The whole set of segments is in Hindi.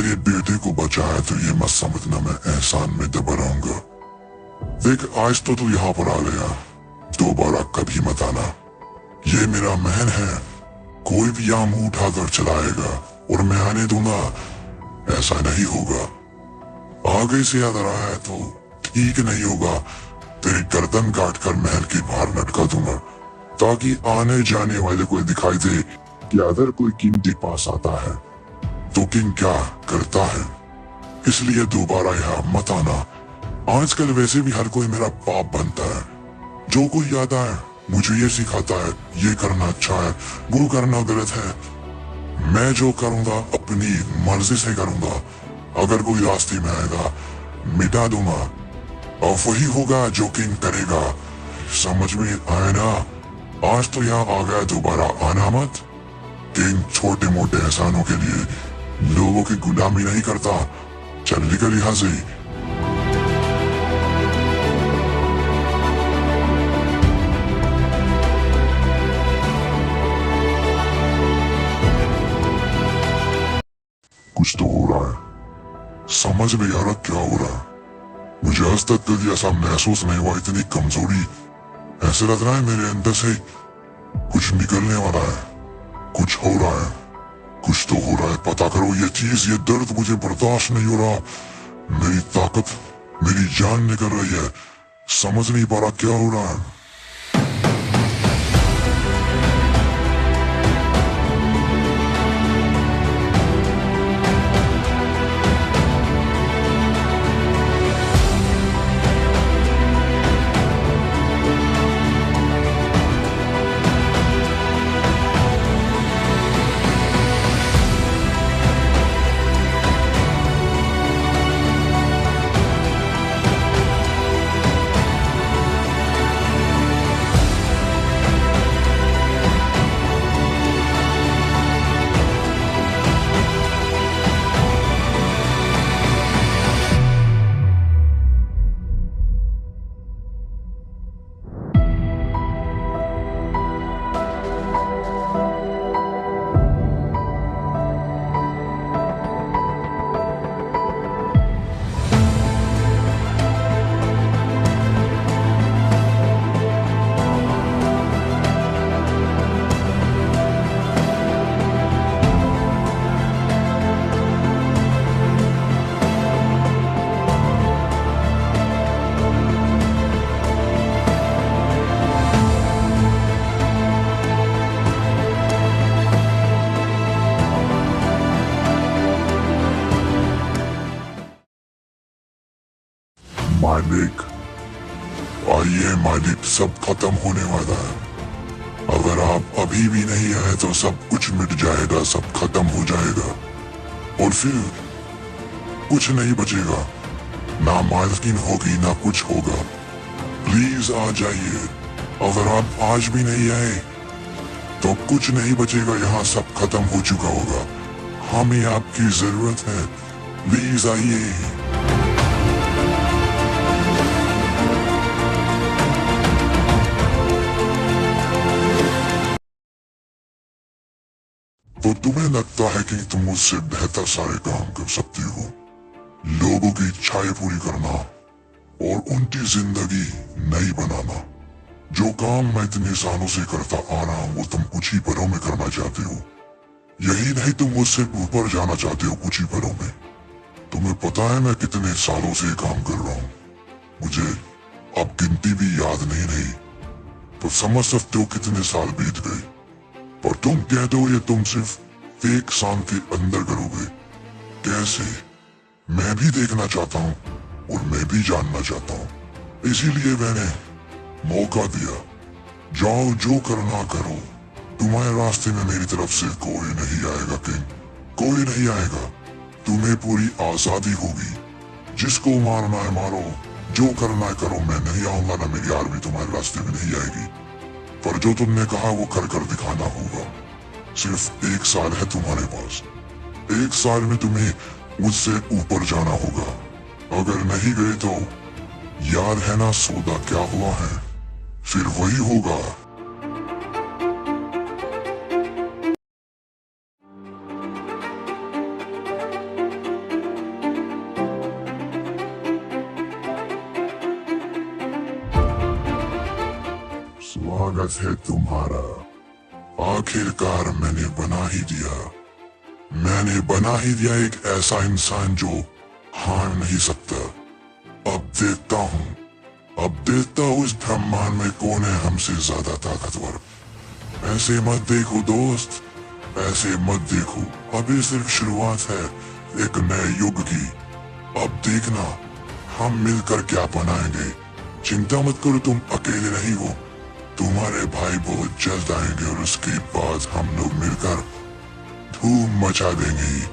तेरे बेटे को बचाया तो ये मत समझना मैं एहसान में दबा रहूंगा। देख आज तो तू यहाँ पर आ गया, दोबारा कभी मत आना। ये मेरा महल है, कोई भी यहाँ मुंह उठाकर चलाएगा और मैं आने दूंगा, ऐसा नहीं होगा। आगे से याद रहा है तो ठीक नहीं होगा, तेरी गर्दन काट कर महल के बाहर लटका दूंगा, ताकि आने जाने वाले को दिखाई दे कि अगर कोई किंग के पास आता है तो किंग क्या करता है। इसलिए दोबारा यहाँ मत आना। आजकल वैसे भी हर कोई मेरा बाप बनता है। जो कोई आता है मुझे ये सिखाता है ये करना अच्छा है, वो करना गलत है। मैं जो करूंगा अपनी मर्जी से करूंगा। अगर कोई रास्ते में आएगा मिटा दूंगा, और वही होगा जो किंग करेगा। समझ में आए ना? आज तो यहाँ आ गया, दोबारा आना मत। किंग छोटे मोटे एहसानों के लिए लोगों की गुलामी नहीं करता। चल निकल यहाँ से। कुछ तो हो रहा है, समझ नहीं आ रहा क्या हो रहा है। मुझे आज तक कभी ऐसा महसूस नहीं हुआ, इतनी कमजोरी। ऐसे लग रहा है मेरे अंदर से कुछ निकलने वाला है, कुछ हो रहा है, कुछ तो हो रहा है। पता करो ये चीज, ये दर्द मुझे बर्दाश्त नहीं हो रहा। मेरी ताकत, मेरी जान निकल रही है, समझ नहीं पा रहा क्या हो रहा है। मालिक आइए मालिक, सब खत्म होने वाला है। अगर आप अभी भी नहीं आए तो सब कुछ मिट जाएगा, सब खत्म हो जाएगा और फिर कुछ नहीं बचेगा। ना मालकिन होगी ना कुछ होगा। प्लीज आ जाइए। अगर आप आज भी नहीं आए तो कुछ नहीं बचेगा, यहाँ सब खत्म हो चुका होगा। हमें आपकी जरूरत है, प्लीज आइए। तो तुम्हें लगता है कि तुम मुझसे बेहतर सारे काम कर सकती हो, लोगों की इच्छाएं पूरी करना और उनकी जिंदगी नई बनाना। जो काम मैं इतने सालों से करता आ रहा हूँ वो तुम कुछ ही पलों में करना चाहते हो। यही नहीं, तुम मुझसे ऊपर जाना चाहते हो कुछ ही पलों में। तुम्हें पता है मैं कितने सालों से ये काम कर रहा हूँ, मुझे अब गिनती भी याद नहीं रही। तो समझ सकते हो कितने साल बीत गए। पर तुम कहते हो ये तुम सिर्फ एक साल के अंदर करोगे। कैसे? मैं भी देखना चाहता हूँ और मैं भी जानना चाहता हूँ, इसीलिए मैंने मौका दिया। जाओ, जो करना करो। तुम्हारे रास्ते में मेरी तरफ से कोई नहीं आएगा किंग, कोई नहीं आएगा। तुम्हें पूरी आजादी होगी। जिसको मारना है मारो, जो करना है करो। मैं नहीं आऊंगा, ना मेरी आर्मी तुम्हारे रास्ते में नहीं आएगी। पर जो तुमने कहा वो कर कर दिखाना होगा। सिर्फ एक साल है तुम्हारे पास, एक साल में तुम्हें मुझसे ऊपर जाना होगा। अगर नहीं गए तो याद है ना सौदा क्या हुआ है, फिर वही होगा। स्वागत है तुम्हारा। आखिरकार मैंने बना ही दिया। मैंने बना ही दिया एक ऐसा इंसान जो हार नहीं सकता। अब देखता हूँ इस ब्रह्मांड में कौन है हमसे ज्यादा ताकतवर। ऐसे मत देखो दोस्त, ऐसे मत देखो। अभी सिर्फ शुरुआत है एक नए युग की। अब देखना हम मिलकर क्या बनाएंगे। चिंता मत करो, तुम अकेले नहीं हो। तुम्हारे भाई बहुत जल्द आएंगे और उसके बाद हम लोग मिलकर धूम मचा देंगे।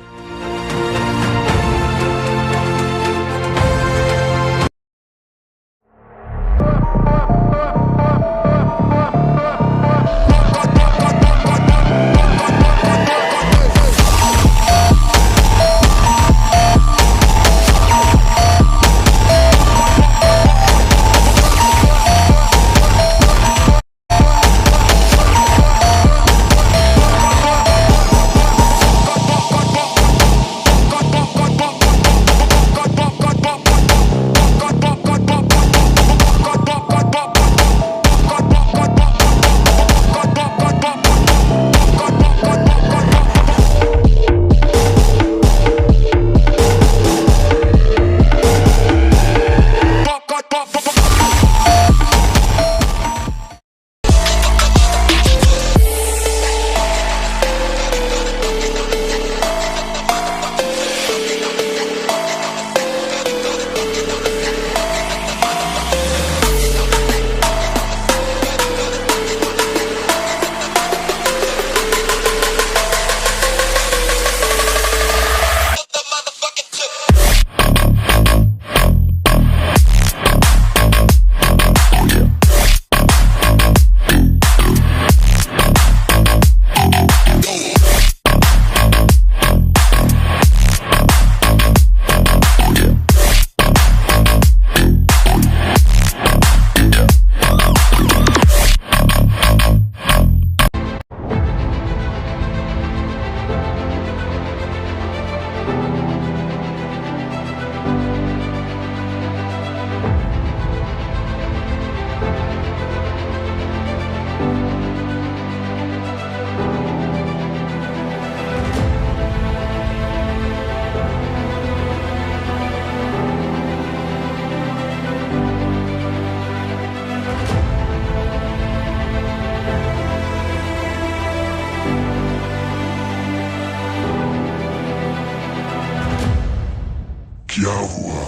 क्या हुआ?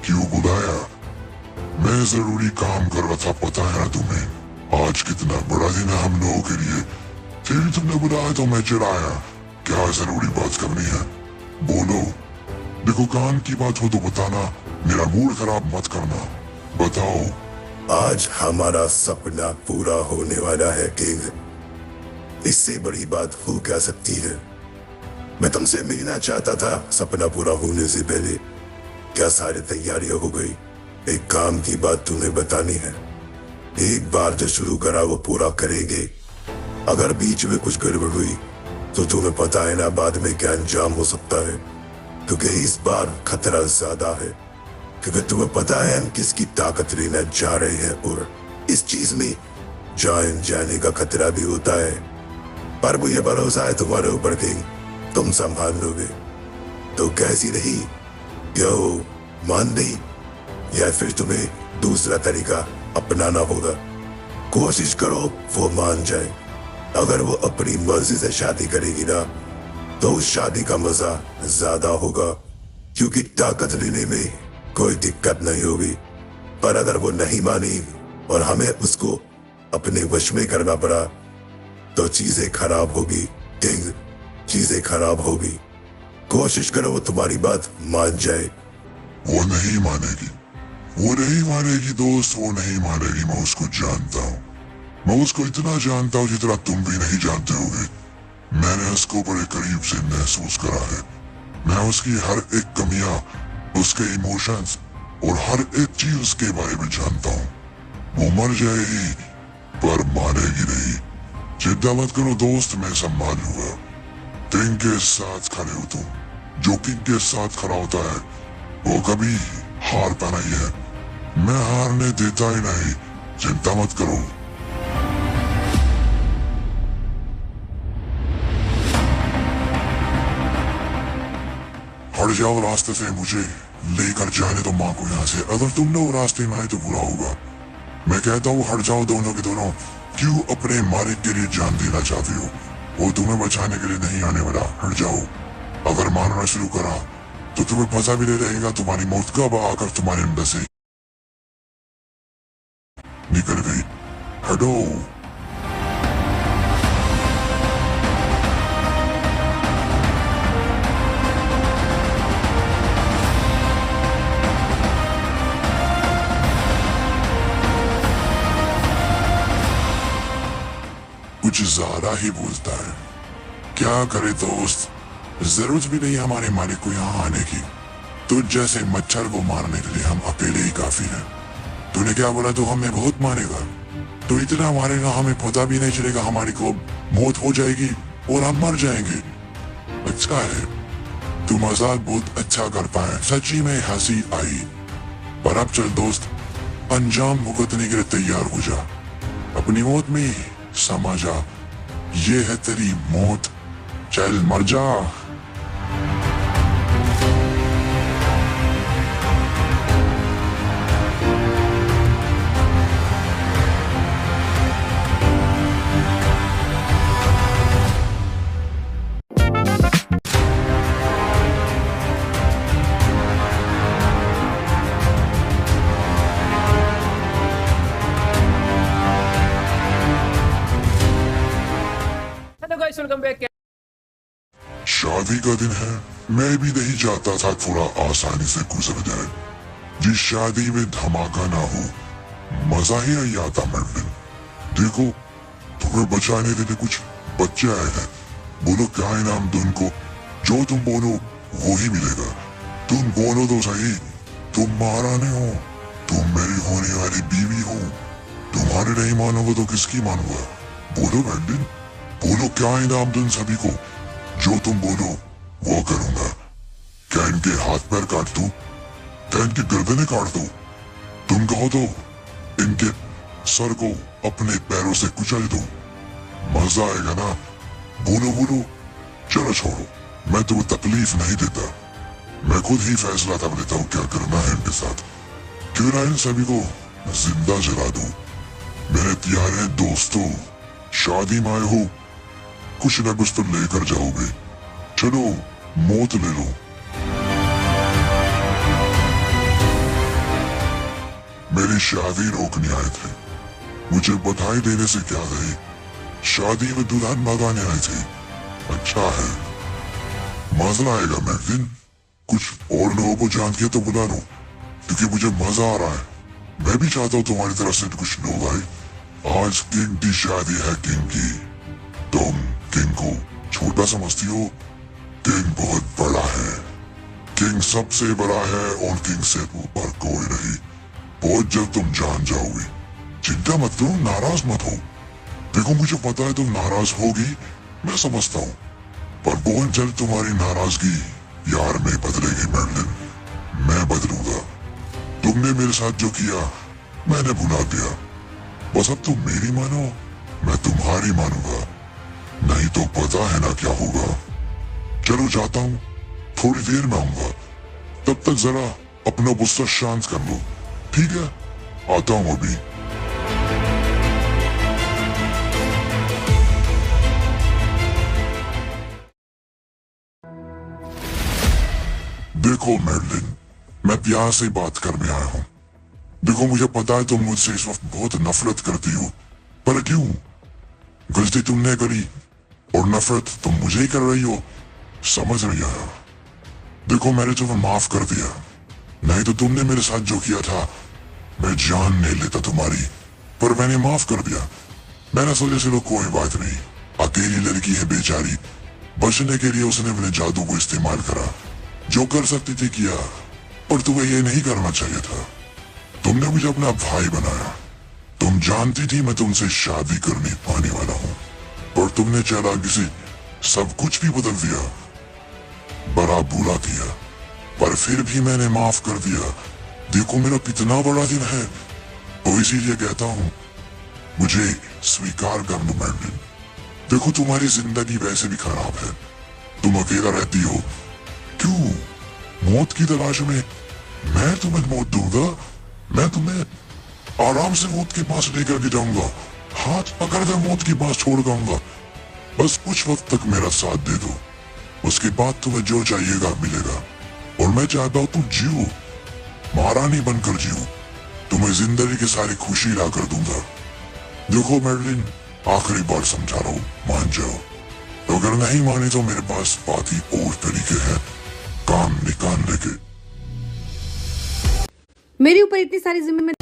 क्यों बुलाया? मैं जरूरी काम कर रहा था, पता है ना तुम्हें। आज कितना बड़ा दिन है हम लोगों के लिए, फिर भी तुमने बुलाया तो मैं चिढ़ाया। क्या जरूरी बात करनी है? बोलो। देखो काम की बात हो तो बताना, मेरा मूड खराब मत करना। बताओ। आज हमारा सपना पूरा होने वाला है किंग। इससे बड़ी बात हो क्या सकती है। मैं तुमसे मिलना चाहता था सपना पूरा होने से पहले। क्या सारी तैयारियां हो गई? एक काम की बात तुम्हें बतानी है। एक बार जो शुरू करा वो पूरा करेंगे। अगर बीच में कुछ गड़बड़ हुई तो तुम्हें पता है ना बाद में क्या अंजाम हो सकता है। क्योंकि इस बार खतरा ज्यादा है, क्योंकि तुम्हें पता है हम किसकी ताकत लेना जा रहे हैं और इस चीज में जान जाने का खतरा भी होता है। पर मुझे भरोसा है तुम्हारे ऊपर किंग, तुम संभाल लोगे। तो कैसी रही? क्या हो, मान नहीं या फिर तुम्हें दूसरा तरीका अपनाना होगा? कोशिश करो वो मान जाए। अगर वो अपनी मर्जी से शादी करेगी ना तो उस शादी का मजा ज्यादा होगा, क्योंकि ताकत लेने में कोई दिक्कत नहीं होगी। पर अगर वो नहीं मानी और हमें उसको अपने वश में करना पड़ा तो चीजें खराब होगी किंग, चीजें खराब होगी। कोशिश करो वो तुम्हारी बात मान जाए। वो नहीं मानेगी, वो नहीं मानेगी दोस्त, वो नहीं मानेगी। मैं उसको जानता हूँ, मैं उसको इतना जानता हूँ जितना तुम भी नहीं जानते होगे। मैंने उसको बड़े करीब से महसूस करा है। मैं उसकी हर एक कमियां, उसके इमोशंस और हर एक चीज उसके बारे में जानता हूँ। वो मर जाएगी पर मानेगी नहीं। चिंता मत करो दोस्त, मैं संभाल लूंगा। किंग के साथ खड़े हो तुम। जो किंग के साथ खड़ा होता है वो कभी हारता नहीं है। मैं हारने देता ही नहीं, चिंता मत करो। हट जाओ रास्ते से, मुझे लेकर जाने दो माँ को यहाँ से। अगर तुम लोग रास्ते में आए तो बुरा होगा। मैं कहता हूँ हट जाओ दोनों के दोनों। क्यों अपने मालिक के लिए जान देना चाहते हो? वो तुम्हें बचाने के लिए नहीं आने वाला। हट जाओ। अगर मारना शुरू करा तो तुम्हें पता भी नहीं रहेगा तुम्हारी मौत कब आकर तुम्हारे अंदर से निकल गई। हटो। कुछ ज्यादा ही बोलता है। क्या करे दोस्त, जरूरत भी नहीं हमारे मालिक को यहाँ आने की। तुझ जैसे मच्छर को मारने के लिए हम अकेले ही काफी हैं। तूने क्या बोला? तो हमें बहुत मारेगा। तो इतना मारेगा हमें पता भी नहीं चलेगा, हमारी को मौत हो जाएगी और हम मर जाएंगे। अच्छा है, तू मजाक बहुत अच्छा करता है। सच्ची में हंसी आई। पर अब चल दोस्त, अंजाम भुगतने के लिए तैयार हो जा। अपनी मौत में समा जा। ये है तेरी मौत। चल मर जा। Welcome back. शादी का दिन है। मैं भी नहीं चाहता था थोड़ा आसानी से गुजर जाए। जिस शादी में धमाका ना हो, मजा ही नहीं आता। मर्लिन देखो, तुम्हें बचाने के लिए कुछ बच्चे आए हैं। बोलो क्या इनाम दूं उनको? जो तुम बोलो वो ही मिलेगा। तुम बोलो तो सही। तुम महारानी हो, तुम मेरी होने वाली बीवी हो। तुम्हारे नहीं मानोगे तो किसकी मानूंगा? बोलो मर्लिन, बोलो क्या इनाम दूं सभी को? जो तुम बोलो वो करूंगा। क्या इनके हाथ पैर काट दूं? क्या इनकी गर्दनें काट दूं? तुम कहो तो इनके सर को अपने पैरों से कुचल दूं। मजा आएगा ना? बोलो बोलो। चलो छोड़ो, मैं तुम्हें तकलीफ नहीं देता। मैं खुद ही फैसला तब लेता हूँ क्या करना है इनके साथ। क्यों ना इन सभी को जिंदा जला दूं। मेरे प्यारे दोस्तों, शादी में आए हो, कुछ न कुछ तो लेकर जाओगे। चलो मौत ले लो। मेरी शादी रोकने आए थे। मुझे बधाई देने से क्या गई? शादी में दुल्हन भगाने आए थे। अच्छा है, मजा आएगा। मैगजीन कुछ और लोगों को जान के तो बुला लो, क्योंकि मुझे मजा आ रहा है। मैं भी चाहता हूँ तुम्हारी तरफ से कुछ लोग आए। आज किंग की शादी है। किंग की। तुम किंग को छोटा समझती हो? किंग बहुत बड़ा है। किंग सबसे बड़ा है और किंग से ऊपर कोई नहीं। बहुत जल्द तुम जान जाओगी। चिंता मत करो, नाराज मत हो। देखो मुझे पता है तुम नाराज होगी, मैं समझता हूँ, पर बहुत जल्द तुम्हारी नाराजगी यार में बदलेगी। मर्लिन मैं बदलूंगा। तुमने मेरे साथ जो किया मैंने भुला दिया। बस अब तुम मेरी मानो, मैं तुम्हारी मानूंगा। नहीं तो पता है ना क्या होगा। चलो जाता हूँ, थोड़ी देर में आऊंगा। तब तक जरा अपना गुस्सा शांत कर लो, ठीक है? आता हूँ अभी। देखो मर्लिन, मैं प्यार से बात करने आया हूँ। देखो मुझे पता है तुम मुझसे इस वक्त बहुत नफरत करती हो, पर क्यों? गलती तुमने करी और नफरत तुम मुझे ही कर रही हो। समझ नहीं आया। देखो मैंने तुम्हें माफ कर दिया, नहीं तो तुमने मेरे साथ जो किया था मैं जान नहीं लेता तुम्हारी, पर मैंने माफ कर दिया। मैंने सोचा चलो कोई बात नहीं, अकेली लड़की है बेचारी, बचने के लिए उसने अपने जादू को इस्तेमाल करा। जो कर सकती थी किया, पर तुम्हें ये नहीं करना चाहिए था। तुमने मुझे अपना भाई बनाया। तुम जानती थी मैं तुमसे शादी करने पाने वाला हूँ, पर तुमने चालाकी से सब कुछ भी बदल दिया। बड़ा बुरा किया, पर फिर भी मैंने माफ कर दिया। देखो मेरा कितना बड़ा दिल है, तो इसीलिए कहता हूँ मुझे स्वीकार कर लो मर्लिन। देखो तुम्हारी जिंदगी वैसे भी खराब है, तुम अकेला रहती हो। क्यों? मौत की तलाश में मैं तुम्हें मौत दूंगा। मैं तुम्हें आराम से मौत के पास लेकर के जाऊंगा, हाथ पकड़कर मौत के पास छोड़ जाऊंगा। बस कुछ वक्त तक मेरा साथ दे दो, उसके बाद तुम्हें जो चाहिएगा मिलेगा। और मैं चाहता हूं तुम जियो, महारानी बनकर जियो। तुम्हें जिंदगी की सारी खुशी ला कर दूंगा। देखो मैडलिन, आखिरी बार समझा रहा हूं, मान जाओ। तो अगर नहीं माने तो मेरे पास बात ही और तरीके हैं काम निकालने के। मेरे ऊपर इतनी सारी जिम्मेदारी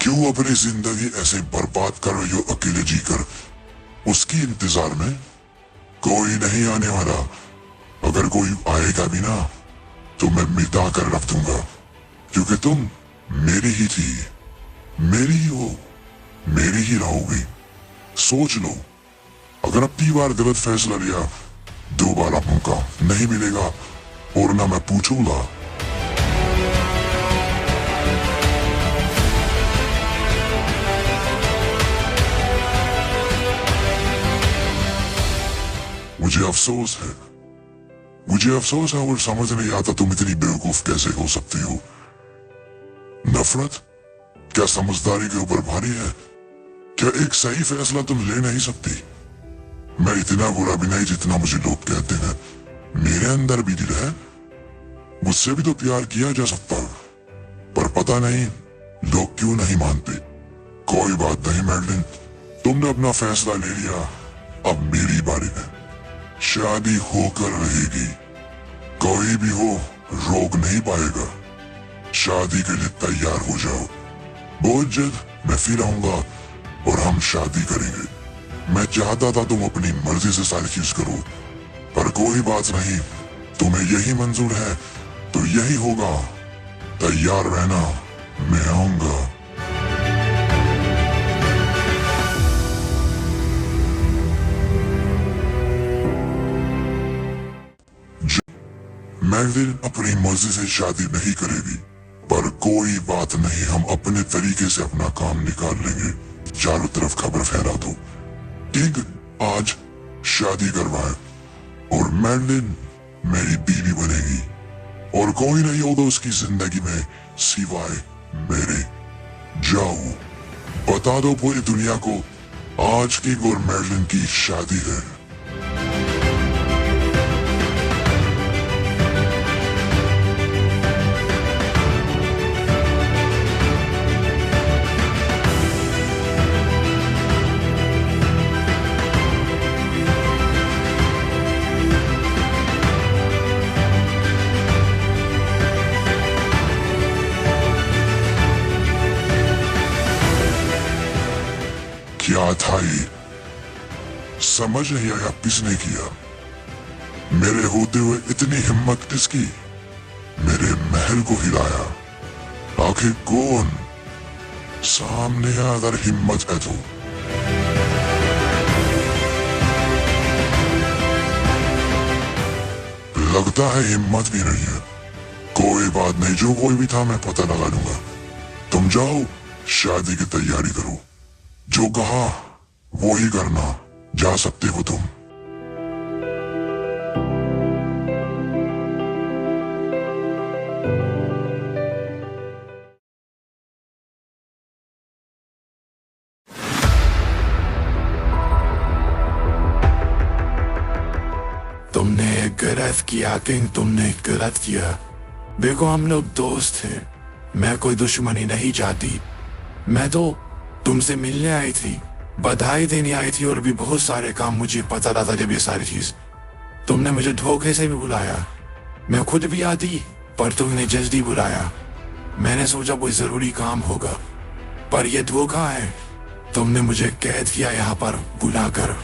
क्यों अपनी जिंदगी ऐसे बर्बाद कर रही हो अकेले जीकर? उसकी इंतजार में कोई नहीं आने वाला। अगर कोई आएगा भी ना तो मैं मिटा कर रख दूंगा, क्योंकि तुम मेरी ही थी, मेरी ही हो, मेरी ही रहोगी। सोच लो, अगर अब 3 बार गलत फैसला लिया, दोबारा मौका नहीं मिलेगा और ना मैं पूछूंगा। मुझे अफसोस है, मुझे अफसोस है और समझ नहीं आता तुम इतनी बेवकूफ कैसे हो सकती हो। नफरत क्या समझदारी के ऊपर भारी है? क्या एक सही फैसला तुम ले नहीं सकती? मैं इतना बुरा भी नहीं जितना मुझे लोग कहते हैं। मेरे अंदर भी दिल है, मुझसे भी तो प्यार किया जा सकता, पर पता नहीं लोग क्यों नहीं मानते। कोई बात नहीं मैडलिन, तुमने अपना फैसला ले लिया, अब मेरी बारी है। शादी होकर रहेगी, कोई भी हो रोक नहीं पाएगा। शादी के लिए तैयार हो जाओ, बहुत जल्द मैं फिर आऊंगा और हम शादी करेंगे। मैं चाहता था तुम अपनी मर्जी से सारी चीज करो, पर कोई बात नहीं, तुम्हें यही मंजूर है तो यही होगा। तैयार रहना, मैं आऊंगा। मैगलिन अपनी मर्जी से शादी नहीं करेगी, पर कोई बात नहीं, हम अपने तरीके से अपना काम निकाल लेंगे। चारों तरफ खबर फैला दो, किंग आज शादी करवाए और मैगलिन मेरी बीवी बनेगी और कोई नहीं होगा उसकी जिंदगी में सिवाय मेरे। जाओ बता दो पूरी दुनिया को आज किंग और मैगलिन की शादी है। क्या था ये? समझ नहीं आया किसने किया? मेरे होते हुए इतनी हिम्मत किसकी? मेरे महल को हिलाया, आखिर कौन? सामने अगर हिम्मत है तो लगता है हिम्मत भी नहीं है। कोई बात नहीं, जो कोई भी था मैं पता लगा लूंगा। तुम जाओ शादी की तैयारी करो, जो कहा वो ही करना। जा सकते हो तुम। तुमने गलत किया किंग, तुमने गलत किया। देखो हम लोग दोस्त थे, मैं कोई दुश्मनी नहीं चाहती। मैं तो तुमसे मिलने आई थी, बधाई देने आई थी और भी बहुत सारे काम मुझे पता था। जब ये सारी चीज तुमने मुझे धोखे से भी बुलाया, मैं खुद भी आती पर तुमने जल्दी बुलाया। मैंने सोचा कोई जरूरी काम होगा, पर यह धोखा है। तुमने मुझे कैद किया यहाँ पर बुलाकर।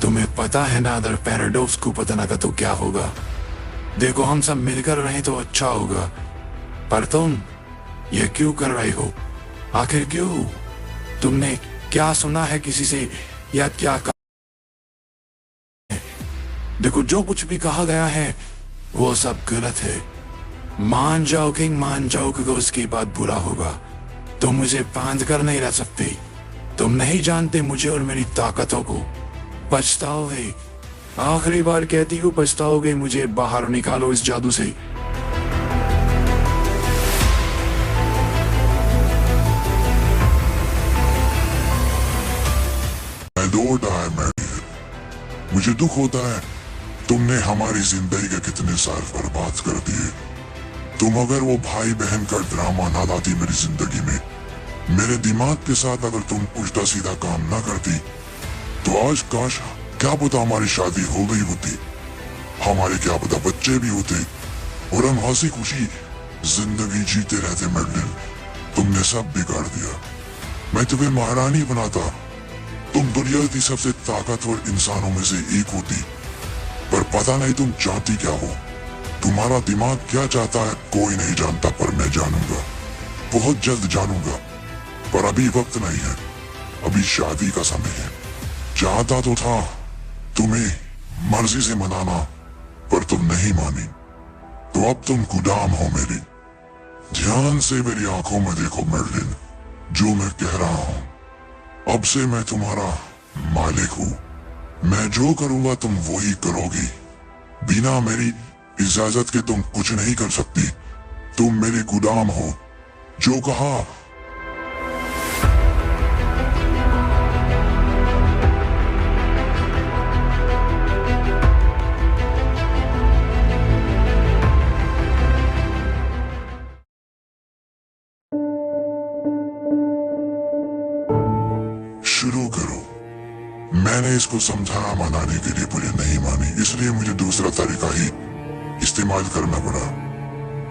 तुम्हें पता है ना अगर पैराडॉक्स को पता ना तो क्या होगा। देखो हम सब मिलकर रहें तो अच्छा होगा, पर तुम ये क्यों कर रही हो? आखिर क्यों? तुमने क्या सुना है किसी से या क्या कहा? देखो जो कुछ भी कहा गया है वो सब गलत है। मान जाओ किंग, मान जाओ, क्योंकि उसके बाद बुरा होगा। तुम मुझे बांध कर नहीं रह सकते। तुम नहीं जानते मुझे और मेरी ताकतों को। पछताओगे, आखिरी बार कहती हूँ, पछताओगे, मुझे बाहर निकालो इस जादू से। मैं दौड़ रहा है मैडम, मुझे दुख होता है। तुमने हमारी जिंदगी के कितने साल बर्बाद कर दिए। तुम अगर वो भाई बहन का ड्रामा ना लाती मेरी जिंदगी में, मेरे दिमाग के साथ अगर तुम उल्टा सीधा काम ना करती, तो आज काश क्या पता हमारी शादी हो गई होती, हमारे क्या पता बच्चे भी होते और हम हंसी खुशी जिंदगी जीते रहते। मैडलिन, तुमने सब बिगाड़ दिया। मैं तुम्हें महारानी बनाता, तुम दुनिया की सबसे ताकतवर इंसानों में से एक होती, पर पता नहीं तुम चाहती क्या हो। तुम्हारा दिमाग क्या चाहता है कोई नहीं जानता, पर मैं जानूंगा, बहुत जल्द जानूंगा। पर अभी वक्त नहीं है, अभी शादी का समय है। चाहता तो था तुम्हें मर्जी से मनाना, पर तुम नहीं मानी, तो अब तुम गुलाम हो मेरी। ध्यान से मेरी आंखों में देखो मैडलिन, जो मैं कह रहा हूं। अब से मैं तुम्हारा मालिक हूं। मैं जो करूंगा तुम वही करोगी। बिना मेरी इजाजत के तुम कुछ नहीं कर सकती। तुम मेरे गुलाम हो, जो कहा। शुरू करो। मैंने इसको समझाना मनाने के लिए मुझे नहीं मानी, इसलिए मुझे दूसरा तरीका ही इस्तेमाल करना पड़ा।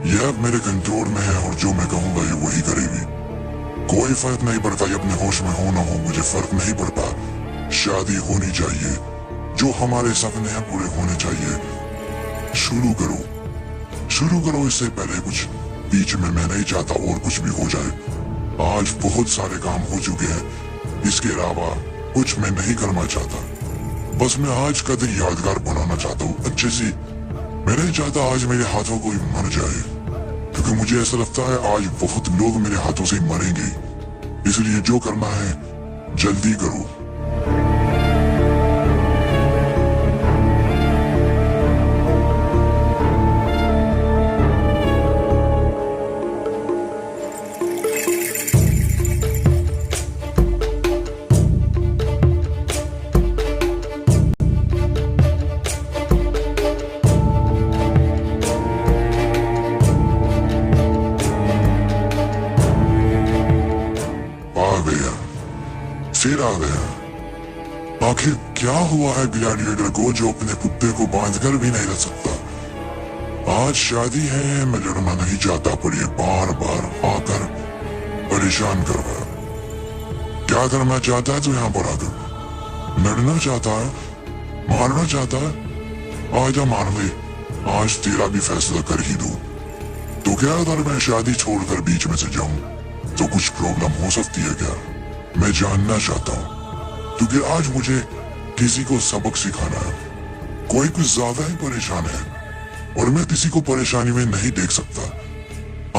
यह अब मेरे कंट्रोल में है और जो मैं कहूंगा ये वही करेगी। कोई फर्क नहीं पड़ता ये अपने होश में हो ना हो, मुझे फर्क नहीं पड़ता। शादी होनी चाहिए, जो हमारे सपने हैं पूरे होने चाहिए। शुरू करो, शुरू करो। इससे पहले कुछ बीच में मैं नहीं चाहता और कुछ भी हो जाए। आज बहुत सारे काम हो चुके हैं, इसके अलावा कुछ मैं नहीं करना चाहता। बस मैं आज का दिन यादगार बनाना चाहता हूँ अच्छे से। मैं नहीं चाहता आज मेरे हाथों कोई मर जाए, क्योंकि मुझे ऐसा लगता है आज बहुत लोग मेरे हाथों से मरेंगे। इसलिए जो करना है जल्दी करो। फिर आ गया। आखिर क्या हुआ है ग्लैडिएटर को, जो अपने कुत्ते को बांधकर भी नहीं रख सकता। आज शादी है, मैं लड़ना नहीं चाहता, पर ये बार बार आकर परेशान कर रहा है। क्या करना चाहता है तू यहाँ पर आकर? लड़ना चाहता है, मारना चाहता है? आजा मार ले, आज तेरा भी फैसला कर ही दो। तो क्या अगर मैं शादी छोड़कर बीच में से जाऊं तो कुछ प्रॉब्लम हो सकती है क्या? मैं जानना चाहता हूँ, क्योंकि आज मुझे किसी को सबक सिखाना है। कोई कुछ ज्यादा ही परेशान है और मैं किसी को परेशानी में नहीं देख सकता।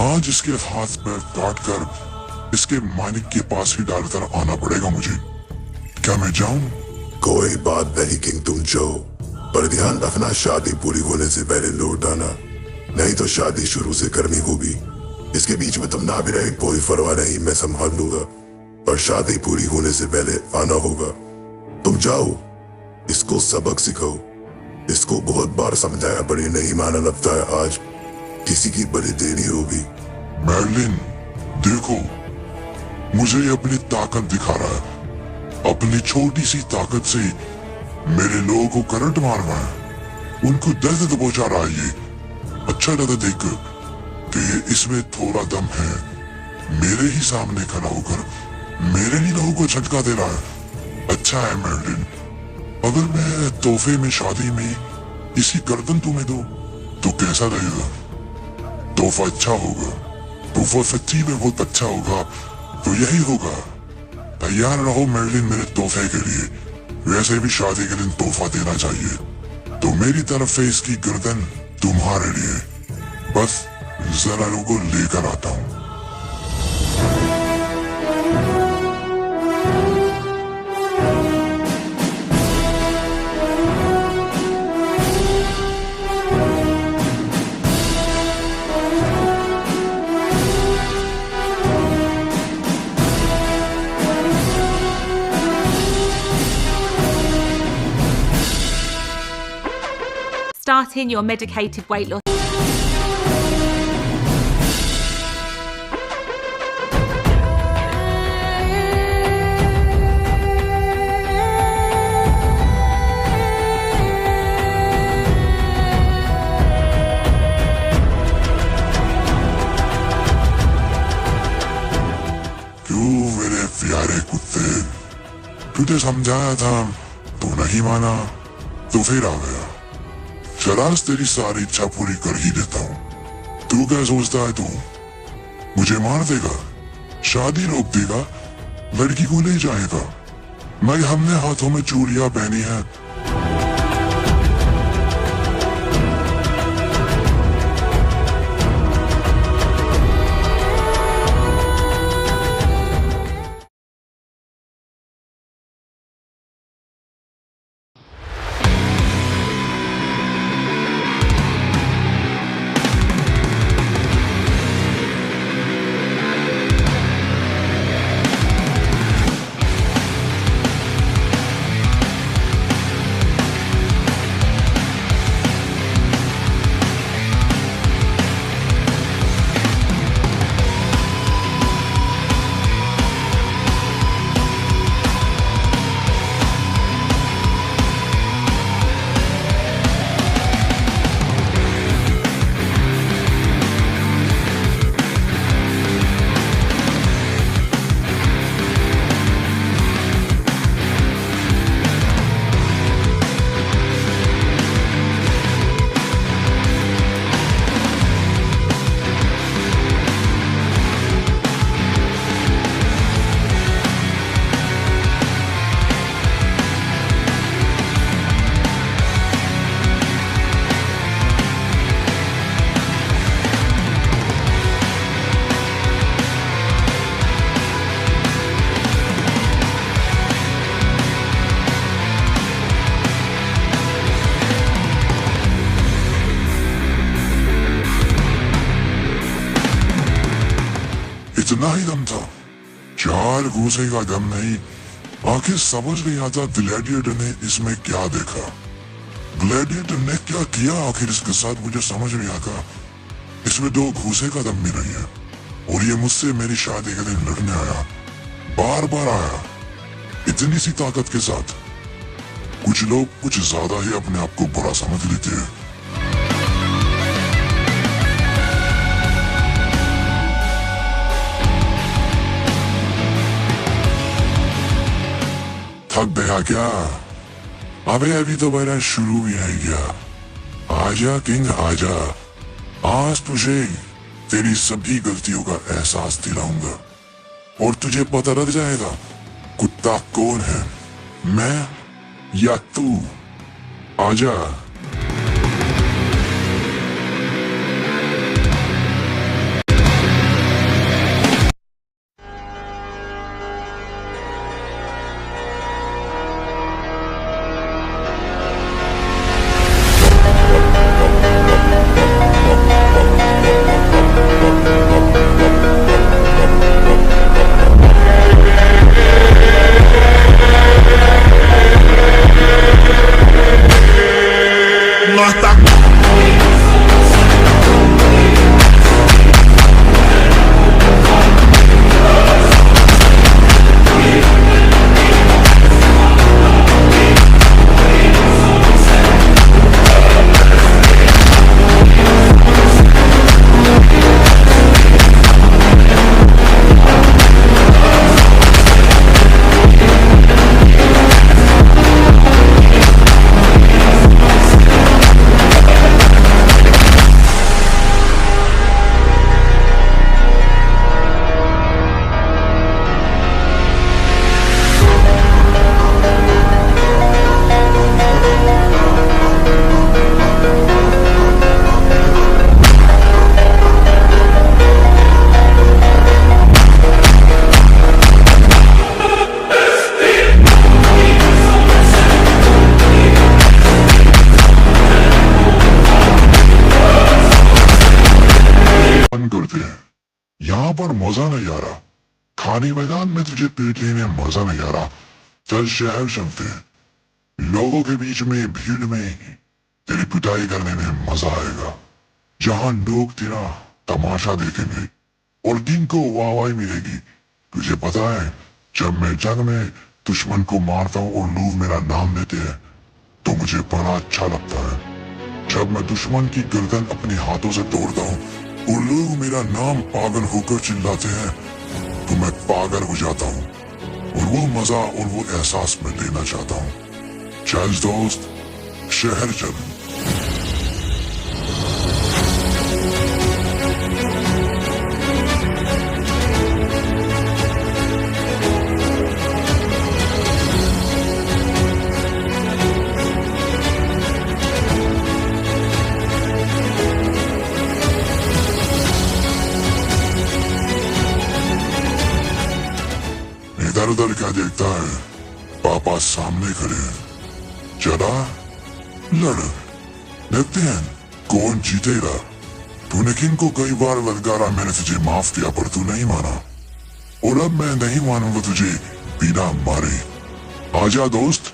आज इसके हाथ पैर काट कर इसके मालिक के पास ही डालकर आना पड़ेगा मुझे। क्या मैं जाऊं? कोई बात नहीं किंग, तुम जाओ, पर ध्यान रखना शादी पूरी होने से पहले लौट आना, नहीं तो शादी शुरू से करनी होगी। इसके बीच में तुम ना भी रहे कोई परवाह नहीं, मैं संभाल लूंगा, पर शादी पूरी होने से पहले आना होगा। तुम जाओ, इसको सबक सिखाओ। इसको बहुत बार समझाया पर ये नहीं माना, लगता है आज किसी की बड़ी देरी होगी। मैडलिन देखो, मुझे ये अपनी ताकत दिखा रहा है। अपनी छोटी सी ताकत से मेरे लोगों को करंट मार रहा है, उनको दर्द पहुंचा रहा है। ये अच्छा लगा देखकर कि इसमें थोड़ा दम है। मेरे ही सामने खड़ा होकर मेरे ही लोगों को झटका दे रहा है। अच्छा है मैडलिन, अगर मैं तोहफे में शादी में इसी गर्दन तुम्हें दूं तो कैसा रहेगा? तोहफा अच्छा होगा, तोहफा सच्ची में बहुत अच्छा होगा, तो यही होगा। तैयार रहो मैडलिन मेरे तोहफे के लिए। वैसे भी शादी के दिन तोहफा देना चाहिए, तो मेरी तरफ से इसकी गर्दन तुम्हारे लिए। बस जरा लोगों लेकर आता हूँ। starting your medicated weight loss. क्यों मेरे प्यारे कुत्ते, तुझे समझाया था तू नहीं माना, तो फिर आ गया। चल आज तेरी सारी इच्छा पूरी कर ही देता हूँ। तू क्या सोचता है, तू मुझे मार देगा, शादी रोक देगा, लड़की को ले जाएगा? नहीं, हमने हाथों में चूड़ियां पहनी है। इतना ही दम था, 4 घूसे का दम नहीं। आखिर समझ नहीं आता ग्लैडिएटर ने इसमें क्या देखा, ग्लैडिएटर ने क्या किया आखिर इसके साथ, मुझे समझ नहीं आता। इसमें 2 घूसे का दम भी नहीं है, और ये मुझसे मेरी शादी के दिन लड़ने आया, बार बार आया, इतनी सी ताकत के साथ। कुछ लोग कुछ ज्यादा ही अपने आप को बड़ा समझ लेते हैं। थक गया क्या? अबे अभी तो मेरा शुरू भी नहीं किया। आजा किंग आजा, आज तुझे तेरी सभी गलतियों का एहसास दिलाऊंगा, और तुझे पता लग जाएगा कुत्ता कौन है, मैं या तू। आजा। यहाँ पर मजा नहीं आ रहा, खाली मैदान में तुझे पीट लेने मजा नहीं आ रहा। चल शहर चलते हैं, लोगों के बीच में भीड़ में तेरी पिटाई करने में मजा आएगा, जहां लोग तेरा तमाशा देखेंगे और दिन को वाहवाही मिलेगी। तुझे पता है, जब मैं जंग में दुश्मन को मारता हूँ और लोग मेरा नाम लेते हैं तो मुझे बड़ा अच्छा लगता है। जब मैं दुश्मन की गर्दन अपने हाथों से तोड़ता हूँ और लोग मेरा नाम पागल होकर चिल्लाते हैं तो मैं पागल हो जाता हूँ, और वो मजा और वो एहसास मैं लेना चाहता हूँ। चल दोस्त, शहर चल। इधर उधर क्या देखता है? पापा सामने खड़े हैं। चला लड़, देखते हैं कौन जीतेगा। तूने किन को कई बार ललकारा, मैंने तुझे माफ किया पर तू नहीं माना, और अब मैं नहीं मानूंगा तुझे बिना मारे। आजा दोस्त।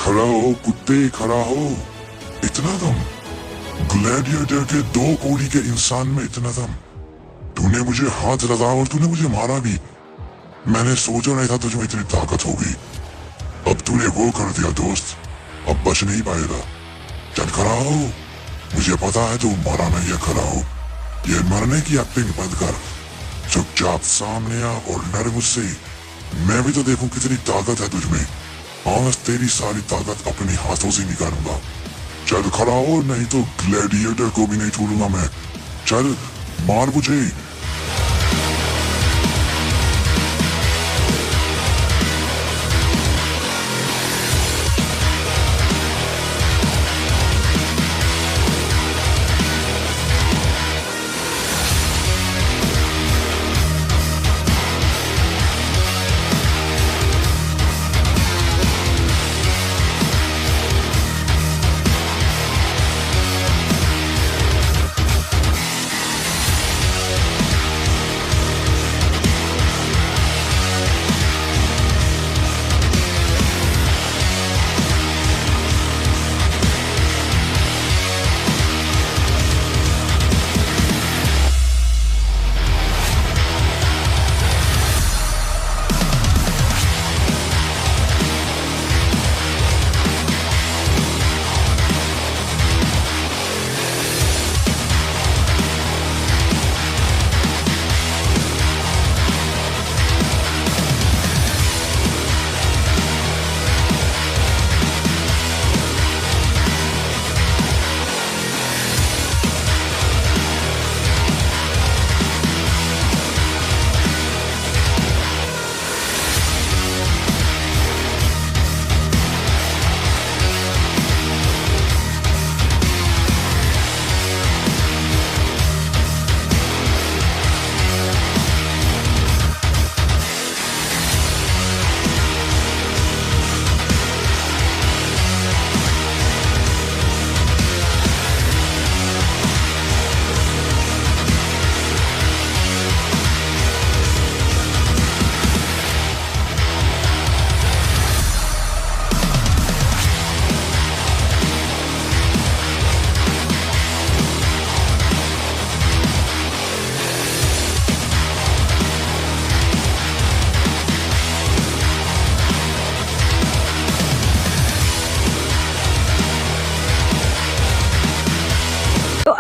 खड़ा हो कुत्ते, खड़ा हो। इतना दम? ग्लैडिएटर के 2 कोड़ी के इंसान में इतना दम? तूने मुझे हाथ लगाया और तूने मुझे मारा भी। मैंने सोचा नहीं था तुझमें इतनी ताकत होगी। अब तूने वो कर दिया दोस्त, अब बच नहीं पाएगा। चल खड़ा हो, मुझे पता है तू मरा नहीं है। खड़ा हो, ये मरने की एक्टिंग बंद कर, चुपचाप सामने आ और लड़ मुझसे। मैं भी तो देखूं कितनी ताकत है तुझमें। आज तेरी सारी ताकत अपने हाथों से निकालूंगा। चल खड़ा हो, नहीं तो ग्लैडिएटर को भी नहीं छोड़ूंगा मैं। चल मार मुझे।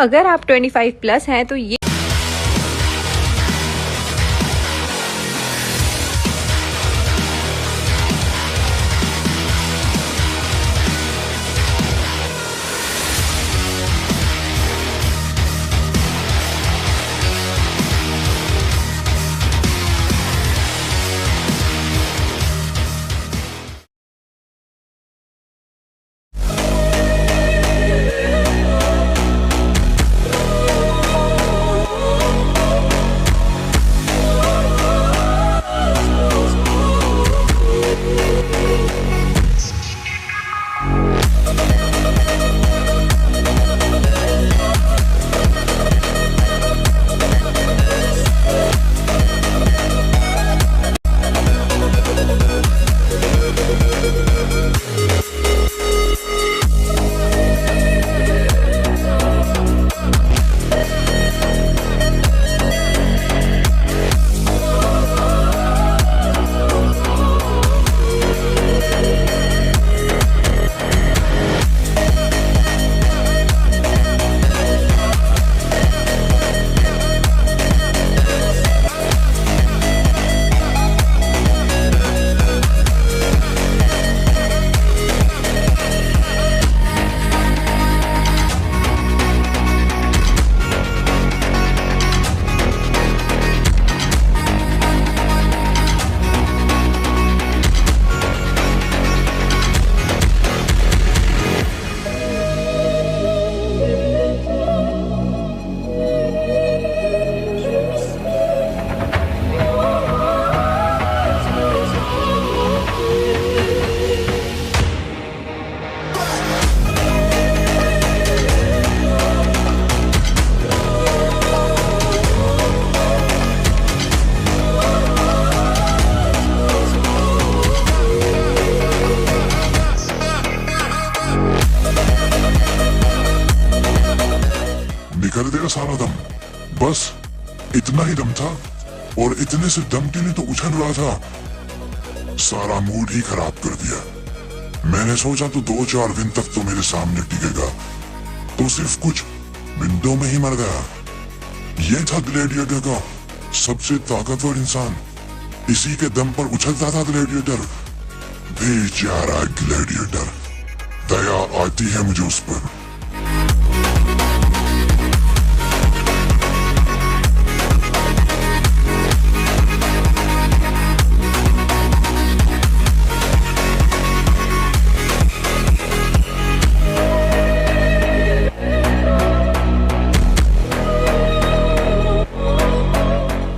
अगर आप 25 प्लस हैं तो ये निकल गया सारा दम। बस इतना ही दम था और इतने से दम के लिए तो उछल रहा था, सारा मूड ही खराब कर दिया। मैंने सोचा तो 2-4 दिन तक तो मेरे सामने टिकेगा, तो सिर्फ कुछ मिनटों में ही मर गया। ये था ग्लैडिएटर का सबसे ताकतवर इंसान, इसी के दम पर उछलता था ग्लैडिएटर। बेचारा ग्लैडिएटर, दया आती है मुझे उस पर।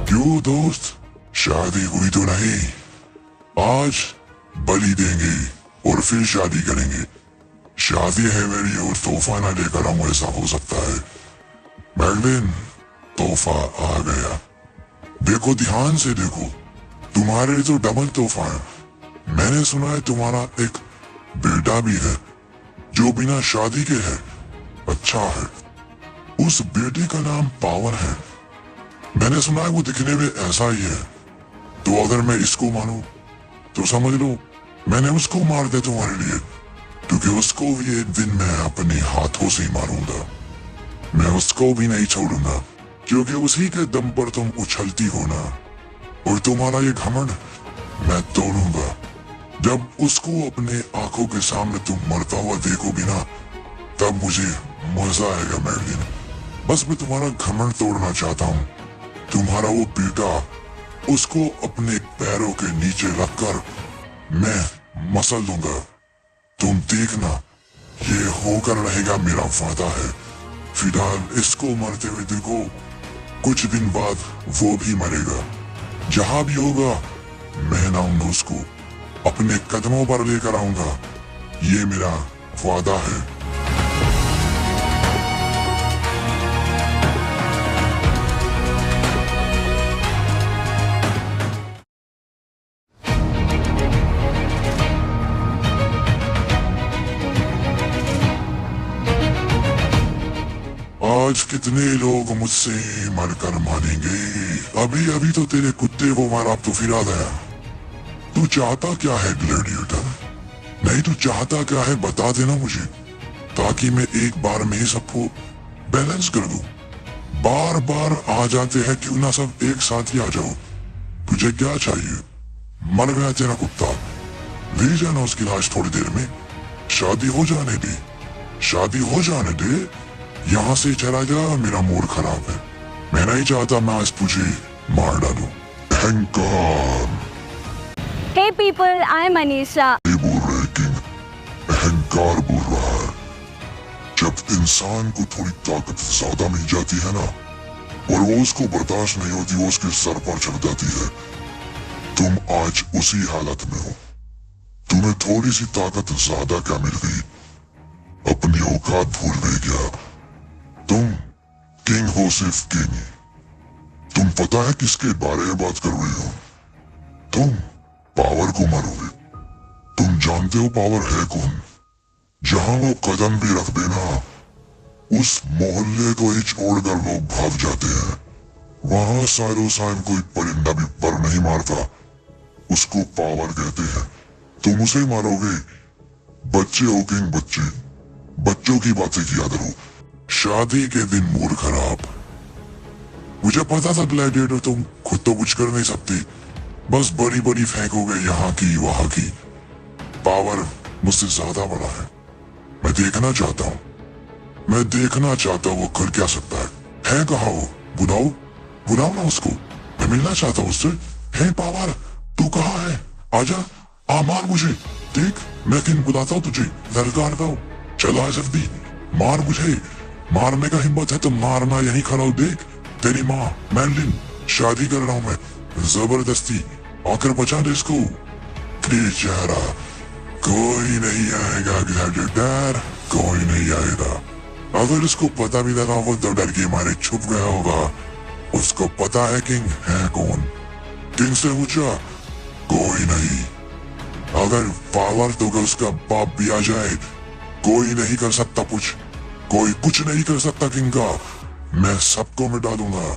क्यों दोस्त, शादी हुई तो नहीं? आज बलि देंगे और फिर शादी करेंगे। शादी है मेरी और तोहफा ना लेकर आऊं, ऐसा हो सकता है। मैगलिन, तोहफा आ गया। देखो, ध्यान से देखो, तुम्हारे लिए तो डबल तोहफा है। मैंने सुना है तुम्हारा एक बेटा भी है जो बिना शादी के है। अच्छा है, उस बेटे का नाम पावर है। मैंने सुना है वो दिखने में ऐसा ही है। तो अगर मैं इसको मानूं तो समझ लो मैंने उसको मार दिया तुम्हारे लिए, क्योंकि उसको भी एक दिन मैं अपने हाथों से ही मारूंगा। मैं उसको भी नहीं छोड़ूंगा, क्योंकि उसी के दम पर तुम उछलती हो ना। और तुम्हारा ये घमंड मैं तोड़ूंगा। जब उसको अपने आंखों के सामने तुम मरता हुआ देखोगी ना, तब मुझे मजा आएगा मैगलिन। बस मैं तुम्हारा घमंड तोड़ना चाहता हूँ। तुम्हारा वो बेटा, उसको अपने पैरों के नीचे रखकर मैं मसल दूंगा। तुम देखना, ये होकर रहेगा मेरा वादा है। फिलहाल इसको मरते हुए देखो, कुछ दिन बाद वो भी मरेगा। जहां भी होगा मैं लाऊंगा उसको, अपने कदमों पर लेकर आऊंगा। ये मेरा वादा है। आज कितने लोग मुझसे मरकर मानेंगे। अभी अभी तो तेरे कुत्ते को मारा, अब तो फिरा गया। तू चाहता क्या है ग्लैडिएटर? नहीं, तू चाहता क्या है बता देना मुझे, ताकि मैं एक बार में ही सबको बैलेंस कर दो। बार बार आ जाते हैं, क्यों ना सब एक साथ ही आ जाओ। तुझे क्या चाहिए? मर गया तेरा कुत्ता, ले जाना उसकी लाश थोड़ी देर में। शादी हो जाने दे, शादी हो जाने दे। यहाँ से चला जा, मेरा मूड खराब है। मैं नहीं चाहता मैं आज तुझे मार डालूं। अहंकार Hey people, I'm Anisha. ये बोल रहे किंग, अहंकार बोल रहा है। जब इंसान को थोड़ी ताकत ज्यादा मिल जाती है ना, और वो उसको बर्दाश्त नहीं होती, वो उसके सर पर चढ़ जाती है। तुम आज उसी हालत में हो। तुम्हें थोड़ी सी ताकत ज्यादा क्या मिल गई? अपनी औकात भूल गई क्या? तुम किंग हो, सिर्फ किंग। तुम पता है किसके बारे में बात कर रही हो? तुम पावर को मारोगे। तुम जानते हो पावर है कौन? जहां वो कदम भी रख देना, उस मोहल्ले को ही छोड़कर लोग भाग जाते हैं। वहां सालों साल कोई परिंदा भी पर नहीं मारता। उसको पावर कहते हैं। तुम उसे मारोगे। बच्चे हो किंग, बच्चे। बच्चों की बातें किया करो। शादी के दिन मूड खराब। मुझे पता था ग्लैडिएटर तुम खुद तो कुछ कर नहीं सकती, बस बड़ी बड़ी फेंकोगे यहाँ की वहां की। पावर मुझसे ज्यादा बड़ा है। मैं देखना चाहता हूँ, मैं देखना चाहता हूँ वो कर क्या सकता है कहाँ वो? बुलाओ, बुलाओ ना उसको। मैं मिलना चाहता हूँ उससे। है पावर, तू कहाँ है? आजा, आ मार मुझे। देख, मैं किंग बुलाता हूँ तुझे, ललकारता हूँ। चला जल्दी, मार मुझे। मारने का हिम्मत है तो मारना, यही खड़ा हो। देख, तेरी माँ मैरलिन, शादी कर रहा हूँ मैं जबरदस्ती। आकर बचा दे इसको। बेचारा, कोई नहीं आएगा ग्लैडिएटर, कोई नहीं आएगा। अगर उसको पता भी लगा वो तो डर के मारे छुप गया होगा। उसको पता है किंग है कौन। किंग से पूछा, कोई नहीं। अगर पावर तो उसका बाप भी आ जाए, कोई नहीं कर सकता कुछ। कोई कुछ नहीं कर सकता किंग का। मैं सबको मिटा दूंगा।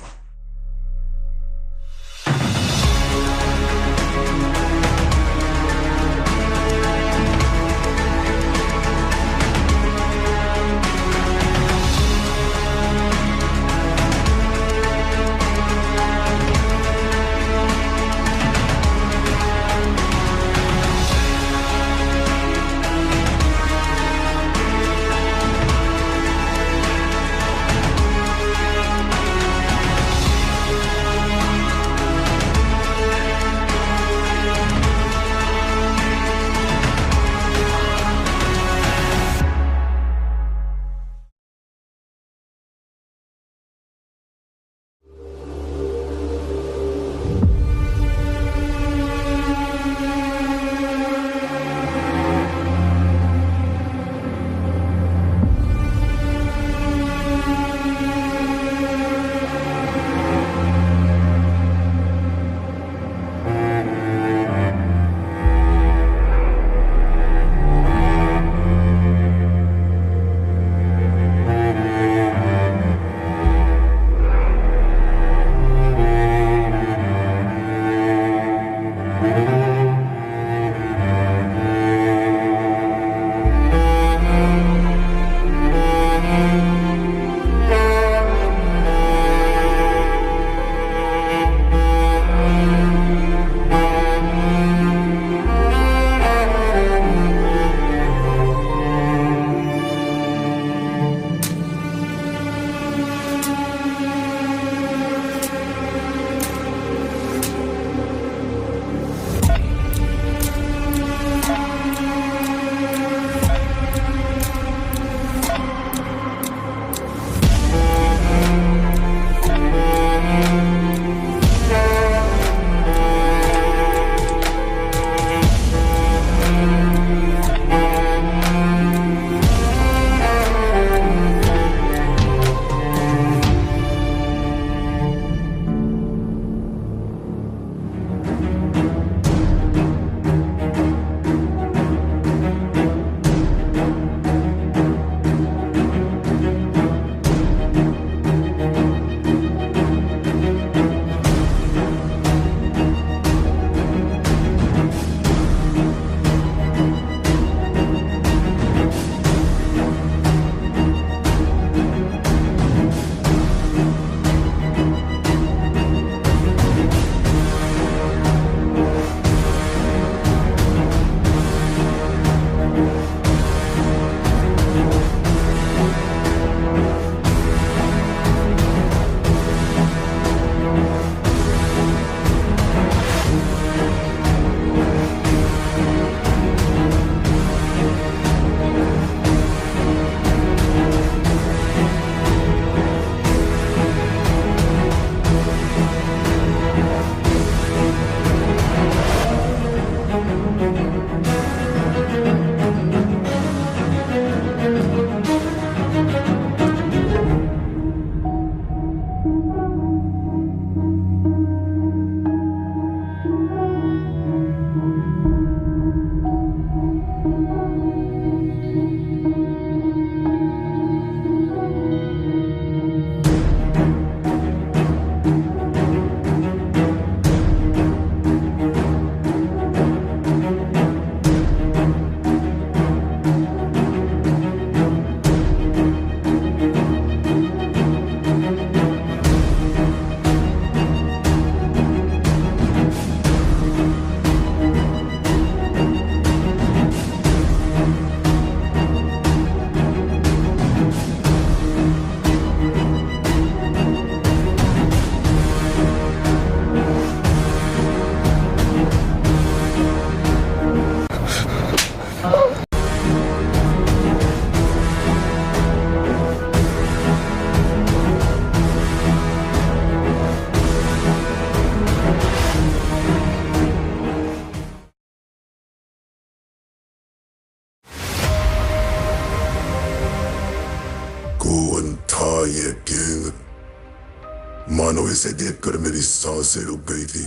जिसे देखकर मेरी सांसें रुक गई थी।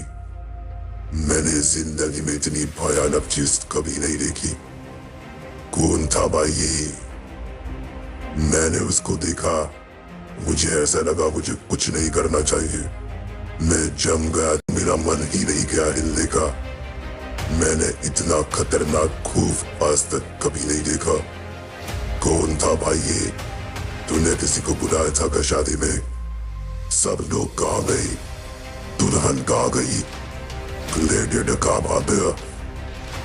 मैंने जिंदगी में इतनी भयानक चीज कभी नहीं देखी। कौन था भाई ये? मैंने उसको देखा। मुझे ऐसा लगा मुझे कुछ नहीं करना चाहिए। मैं जम गया, मेरा मन ही नहीं गया हिलने का। मैंने इतना खतरनाक खौफ आज तक कभी नहीं देखा। कौन था भाई ये? तूने किसी को बुलाया था क्या शादी में? सब लोग कहाँ गए? दुल्हन कहाँ गई? ग्लेडिएटर कहाँ भाग गया?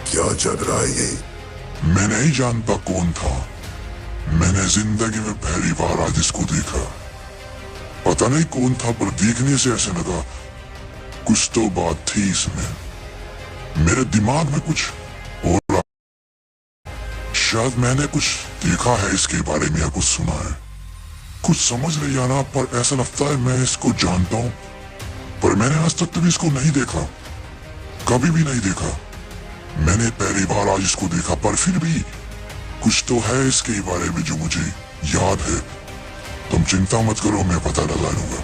क्या चल रहा है ये? मैं नहीं जानता कौन था। मैंने जिंदगी में पहली बार आज इसको देखा। पता नहीं कौन था, पर देखने से ऐसे लगा कुछ तो बात थी इसमें। मेरे दिमाग में कुछ हो रहा। शायद मैंने कुछ देखा है इसके बारे में या कुछ सुना है। कुछ समझ नहीं आ रहा, पर ऐसा लगता है मैं इसको जानता हूं। पर मैंने आज तक कभी इसको नहीं देखा, कभी भी नहीं देखा। मैंने पहली बार आज इसको देखा, पर फिर भी कुछ तो है इसके बारे में जो मुझे याद है। तुम चिंता मत करो, मैं पता लगा लूंगा।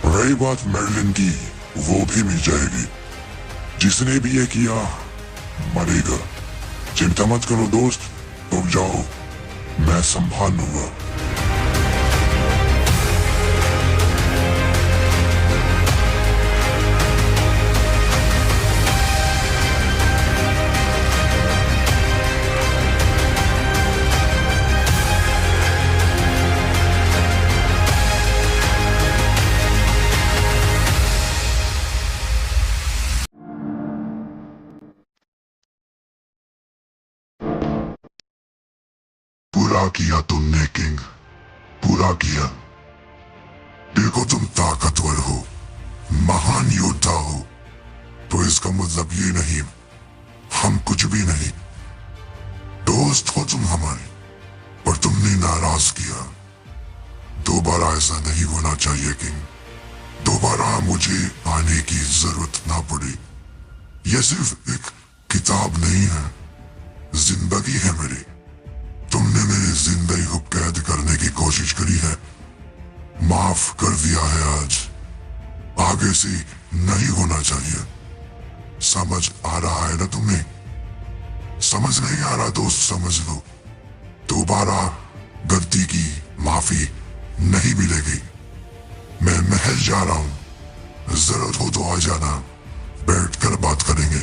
रही बात मैडलिन की, वो भी मिल जाएगी। जिसने भी ये किया मरेगा। चिंता मत करो दोस्त, तुम जाओ, मैं संभाल लूंगा। पूरा किया तुमने किंग, पूरा किया। देखो तुम ताकतवर हो, महान योद्धा हो, तो इसका मतलब ये नहीं हम कुछ भी नहीं। दोस्त हो तुम हमारे, पर तुमने नाराज किया। दोबारा ऐसा नहीं होना चाहिए किंग। दोबारा मुझे आने की जरूरत ना पड़ी। यह सिर्फ एक किताब नहीं है, जिंदगी है मेरी। तुमने मेरी जिंदगी को कैद करने की कोशिश करी है, माफ कर दिया है आज। आगे से नहीं होना चाहिए। समझ आ रहा है ना तुम्हें? समझ नहीं आ रहा दोस्त, समझ लो। दोबारा गलती की माफी नहीं मिलेगी। मैं महल जा रहा हूं, जरूरत हो तो आ जाना, बैठकर बात करेंगे।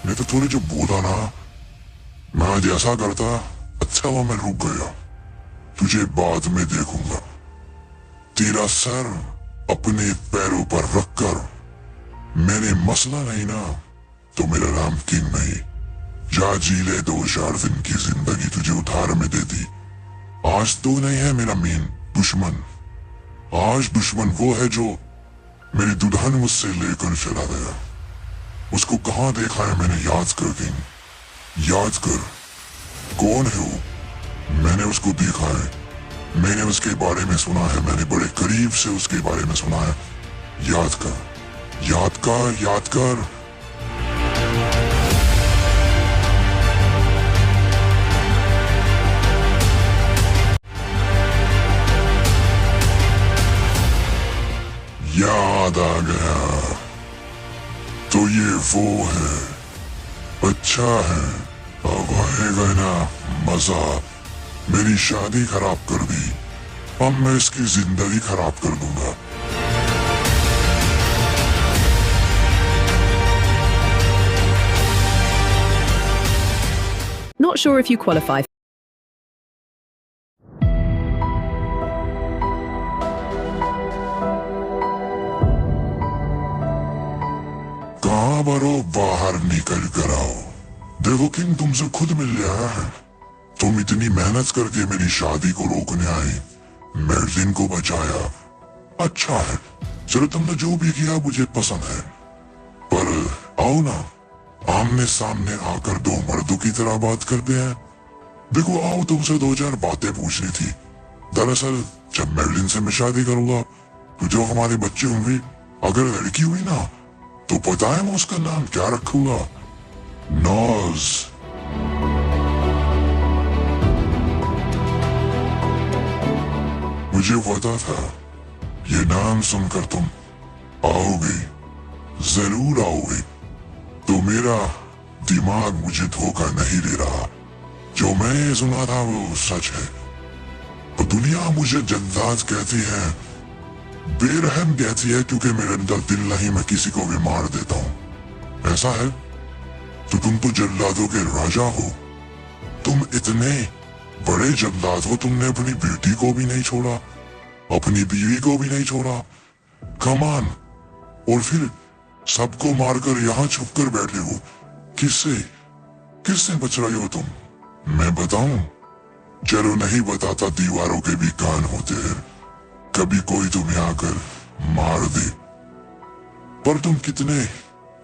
मैं तो थोड़ी जो बोला ना, मैं आज ऐसा करता, अच्छा हुआ मैं रुक गया। तुझे बाद में देखूंगा। तेरा सर अपने पैरों पर रखकर, मैंने मसला नहीं ना, तो मेरा नाम किंग नहीं। जा जी ले 2-4 दिन की जिंदगी तुझे उधार में दे दी। आज तो नहीं है मेरा मेन दुश्मन। आज दुश्मन वो है जो मेरी दुल्हन मुझसे लेकर चला गया। उसको कहाँ देखा है मैंने, याद कर किंग, याद कर। कौन है वो? मैंने उसको देखा है, मैंने उसके बारे में सुना है, मैंने बड़े करीब से उसके बारे में सुना है। याद कर, याद कर, याद कर। याद आ गया। तो ये वो है। अच्छा है, अब आएगा ना मजा। मेरी शादी खराब कर दी, अब मैं इसकी जिंदगी खराब कर दूंगा। Not sure if you qualify. कहाँ बरो, बाहर निकल कर आओ। देखो किंग तुमसे खुद मिल रहा है। तुम इतनी मेहनत करके मेरी शादी को रोकने आए, मैडलिन को बचाया। अच्छा है, चलो तुमने जो भी किया मुझे पसंद है। पर आओ ना, आमने सामने आकर दो मर्दों की तरह बात करते हैं। देखो आओ, तुमसे 2-4 बातें पूछनी थी। दरअसल जब मैडलिन से मैं शादी करूंगा तो जो हमारे बच्चे होंगे, अगर लड़की हुई ना तो पता है मैं उसका नाम क्या रखूंगा? नॉज। मुझे पता था ये नाम सुनकर तुम आओगे, जरूर आओगे। तो मेरा दिमाग मुझे धोखा नहीं दे रहा, जो मैं सुना था वो सच है। तो दुनिया मुझे जल्लाद कहती है, बेरहम कहती है, क्योंकि मेरे अंदर दिल नहीं, मैं किसी को भी मार देता हूं। ऐसा है तो तुम तो जल्लादों के राजा हो। तुम इतने बड़े जल्लाद हो, तुमने अपनी बेटी को भी नहीं छोड़ा, अपनी बीवी को भी नहीं छोड़ा। कमान, और फिर सबको मारकर यहां छुप कर बैठे हो। किससे किससे बच रहे हो तुम? मैं बताऊं? चलो नहीं बताता, दीवारों के भी कान होते हैं, कभी कोई तुम्हें आकर मार दे। पर तुम कितने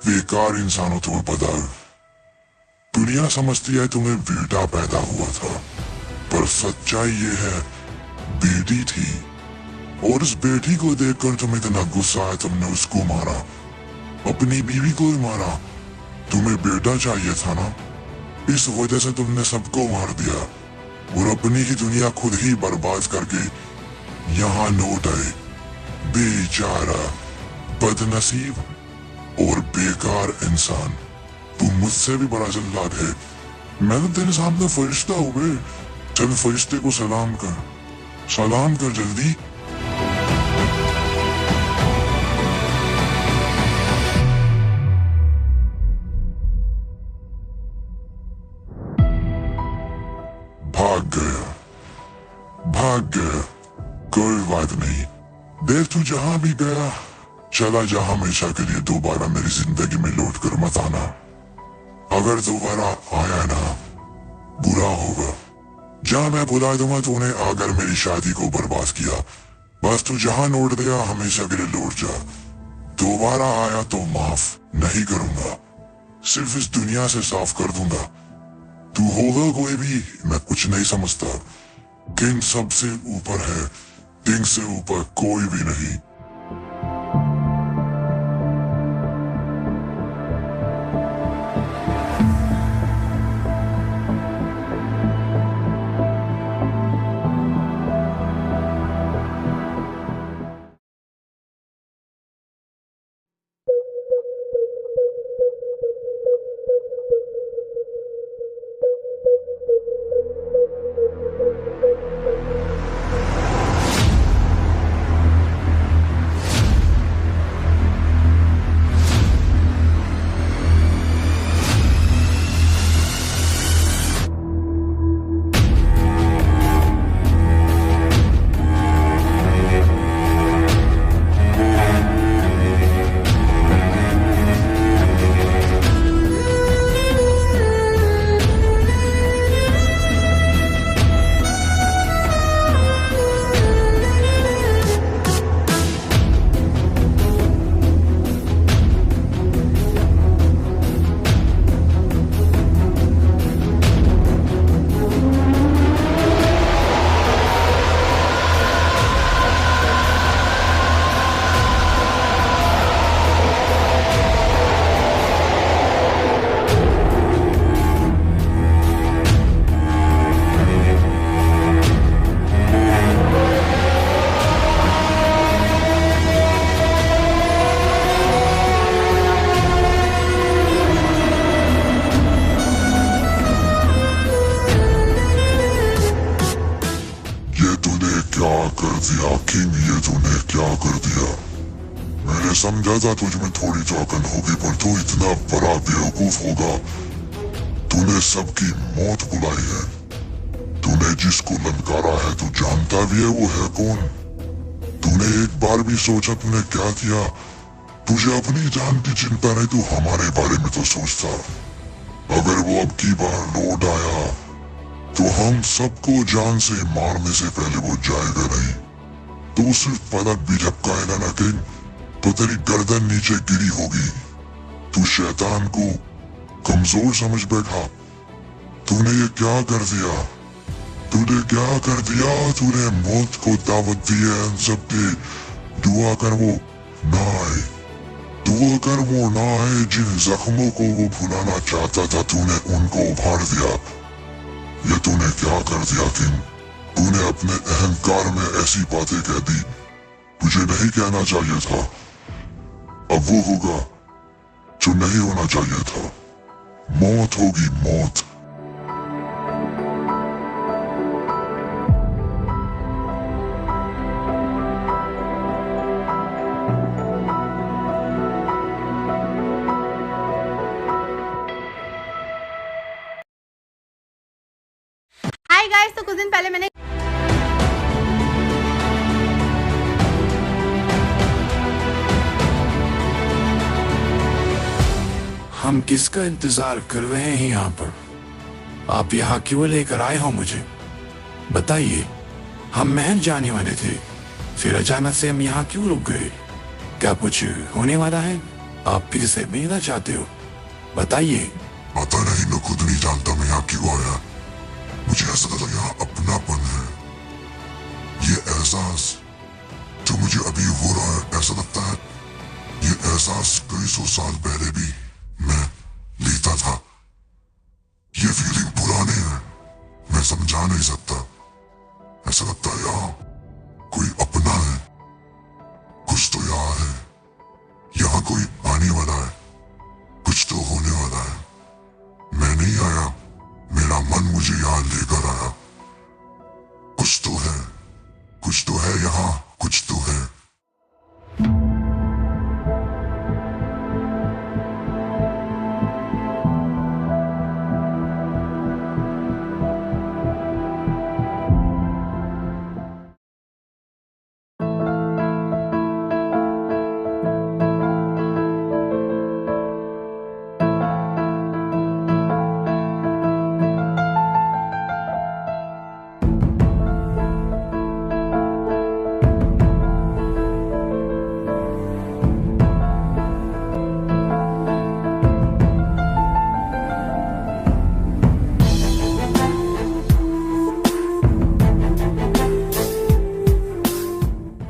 बेकार इंसान हो, तुम्हें पता है? दुनिया समझती है तुम्हें बेटा पैदा हुआ था, पर सच्चाई ये है बेटी थी। और उस बेटी को देखकर तुम्हें इतना गुस्सा है, तुमने उसको मारा, अपनी बीवी को भी मारा। तुम्हें बेटा चाहिए था ना, इस वजह से तुमने सबको मार दिया और अपनी ही दुनिया खुद ही बर्बाद करके यहाँ लौट आए। बेचारा, बदनसीब और बेकार इंसान, तू मुझसे भी बड़ा जल्लाद है। मैं तो तेरे सामने फरिश्ता हूँ बे। चल फरिश्ते को सलाम कर जल्दी। भाग गया, कोई बात नहीं। देख तू जहां भी गया चला जा, हमेशा के लिए दोबारा मेरी जिंदगी में लौट कर मत आना। अगर दोबारा आया ना, बुरा होगा। जा, मैं बुला दूंगा तूने अगर मेरी शादी को बर्बाद किया। बस तू जहां लौट गया हमेशा के लिए लौट जा। दोबारा आया तो माफ नहीं करूंगा, सिर्फ इस दुनिया से साफ कर दूंगा। तू होगा कोई भी, मैं कुछ नहीं समझता। किंग सबसे ऊपर है, किंग से ऊपर कोई भी नहीं। किंग, ये तूने क्या कर दिया? मैंने समझा था तुझ में थोड़ी तो अकल होगी, पर तू इतना बड़ा बेवकूफ होगा। तूने सबकी मौत बुलाई है। तूने जिसको ललकारा है तू जानता भी है वो है कौन? तूने एक बार भी सोचा तूने क्या किया? तुझे अपनी जान की चिंता नहीं, तू हमारे बारे में तो सोचता। अगर वो अब की बार लौट आया तो हम सबको जान से मारने से पहले वो जाएगा नहीं। तू सिर्फ पलक भी झपकाएगा ना किंग, तो तेरी गर्दन नीचे गिरी होगी। तू शैतान को कमजोर समझ बैठा। तूने ये क्या कर दिया? तूने क्या कर दिया? तूने मौत को दावत दी है इन सबके। दुआ कर वो ना आए, दुआ कर वो ना आए। जिन जख्मों को वो भुलाना चाहता था तूने उनको उभार दिया। ये तूने क्या कर दिया किंग? तूने अपने अहंकार में ऐसी बातें कह दी, मुझे नहीं कहना चाहिए था। अब वो होगा जो नहीं होना चाहिए था। मौत होगी, मौत। हाय गाइस, तो कुछ दिन पहले मैंने हम किसका इंतजार कर रहे हैं यहाँ पर? आप यहाँ क्यों लेकर आए हो मुझे? बताइए। हम महल जाने वाले थे, फिर अचानक से हम यहाँ क्यों रुक गए? क्या कुछ होने वाला है? आप फिर से मिलना चाहते हो? बताइए। पता नहीं, मैं खुद नहीं जानता मैं यहाँ क्यों आया। मुझे ऐसा लगा यहाँ अपनापन है। ये एहसास जो मुझे अभी हो रहा है, ऐसा लगता है ये एहसास कई सौ साल पहले भी मैं लेता था। ये फीलिंग पुरानी है, मैं समझा नहीं सकता। ऐसा लगता है यहाँ कोई अपना है, कुछ तो यहाँ है। यहाँ कोई आने वाला है, कुछ तो होने वाला है। मैं नहीं आया, मेरा मन मुझे यहाँ लेकर आया। कुछ तो है यहाँ, कुछ तो है।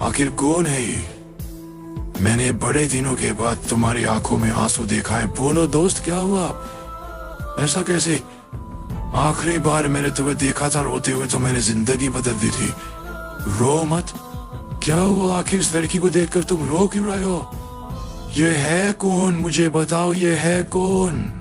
आखिर कौन है ये? मैंने बड़े दिनों के बाद तुम्हारी आंखों में आंसू देखा है। बोलो दोस्त, क्या हुआ? ऐसा कैसे? आखिरी बार मैंने तुम्हें देखा था रोते हुए तो मैंने जिंदगी बदल दी थी। रो मत। क्या हुआ? आखिर इस लड़की को देखकर तुम रो क्यों रहे हो? ये है कौन? मुझे बताओ, ये है कौन?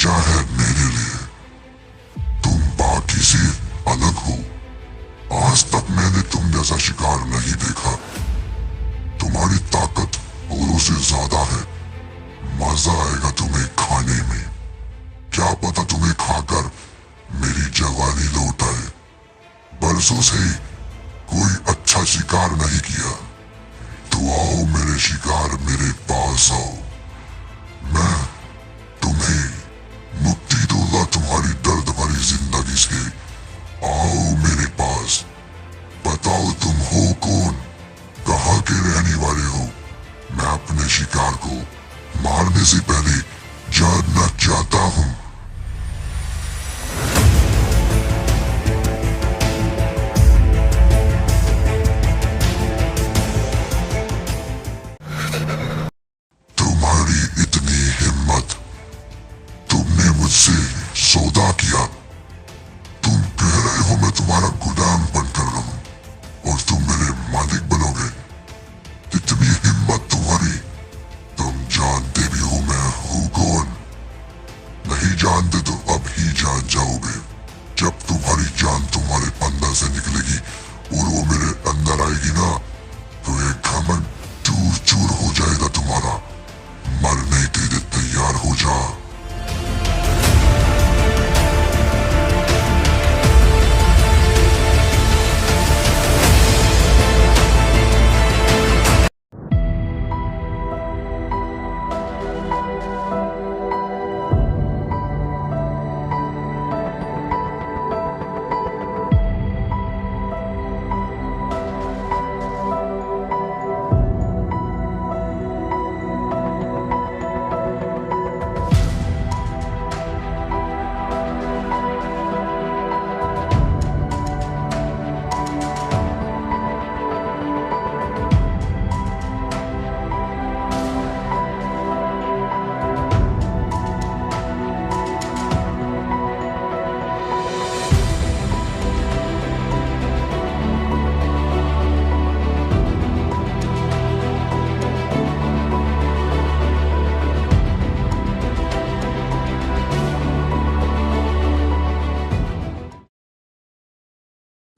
सच्चा है मेरे लिए। तुम बाकी से अलग हो। आज तक मैंने तुम जैसा शिकार नहीं देखा। तुम्हारी ताकत औरों से ज्यादा है। मजा आएगा तुम्हें खाने में। क्या पता तुम्हें खाकर मेरी जवानी लौट आए। बरसों से कोई अच्छा शिकार नहीं किया, तो आओ मेरे शिकार, मेरे पास आओ। मैं तुम्हें मुक्ति दूंगा तुम्हारी दर्द भरी जिंदगी से। आओ मेरे पास। बताओ तुम हो कौन, कहाँ के रहने वाले हो। मैं अपने शिकार को मारने से पहले जानना चाहता हूँ। तुम्हारी इतनी हिम्मत, तुमने मुझसे सौदा किया। तुम कह रहे हो मैं तुम्हारा गुलाम बनकर रहूं और तुम मेरे मालिक बनोगे। इतनी हिम्मत तुम्हारी। तुम जानते भी हो मैं हूं कौन। नहीं जानते तो अब ही जान जाओगे। जब तुम्हारी जान तुम्हारे अंदर से निकलेगी और वो मेरे अंदर आएगी ना, तो एक घमंड चूर चूर हो जाएगा तुम्हारा। मरने के लिए तैयार हो जा।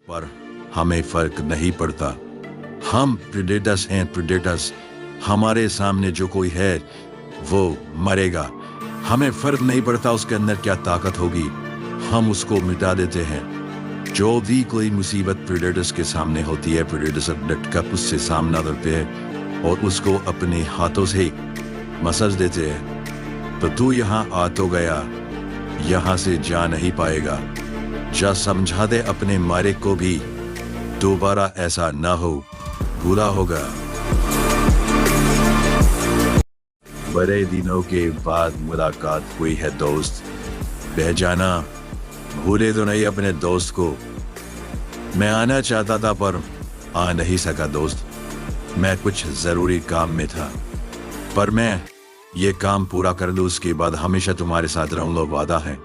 पर हमें फर्क नहीं पड़ता। हम प्रेडेटर्स हैं, प्रेडेटर्स। हमारे सामने जो कोई है वो मरेगा। हमें फर्क नहीं पड़ता उसके अंदर क्या ताकत होगी, हम उसको मिटा देते हैं। जो भी कोई मुसीबत प्रेडेटर्स के सामने होती है, प्रेडेटर्स डटकर उससे सामना करते हैं और उसको अपने हाथों से मसज देते हैं। तो तू यहाँ आ तो गया, यहाँ से जा नहीं पाएगा। जा समझा दे अपने मालिक को भी, दोबारा ऐसा ना हो, बुरा होगा। बड़े दिनों के बाद मुलाकात हुई है दोस्त। पहचाना? भूले तो नहीं अपने दोस्त को? मैं आना चाहता था पर आ नहीं सका दोस्त। मैं कुछ जरूरी काम में था, पर मैं ये काम पूरा कर लूं उसके बाद हमेशा तुम्हारे साथ रहूंगा, वादा है।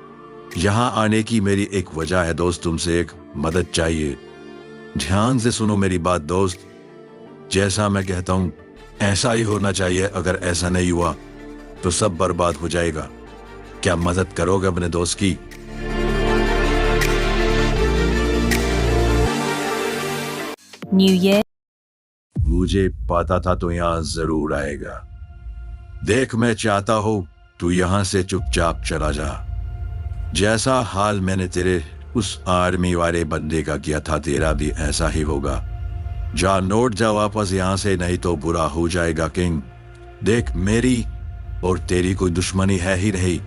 यहाँ आने की मेरी एक वजह है दोस्त, तुमसे एक मदद चाहिए। ध्यान से सुनो मेरी बात दोस्त। जैसा मैं कहता हूँ ऐसा ही होना चाहिए। अगर ऐसा नहीं हुआ तो सब बर्बाद हो जाएगा। क्या मदद करोगे अपने दोस्त की? New Year. मुझे पता था तो यहाँ जरूर आएगा। देख, मैं चाहता हूँ तू यहाँ से चुपचाप चला जा। जैसा हाल मैंने तेरे उस आर्मी वाले बंदे का किया था, तेरा भी ऐसा ही होगा। जा, लौट जा वापस यहाँ से, नहीं तो बुरा हो जाएगा किंग। देख, मेरी और तेरी कोई दुश्मनी है ही नहीं,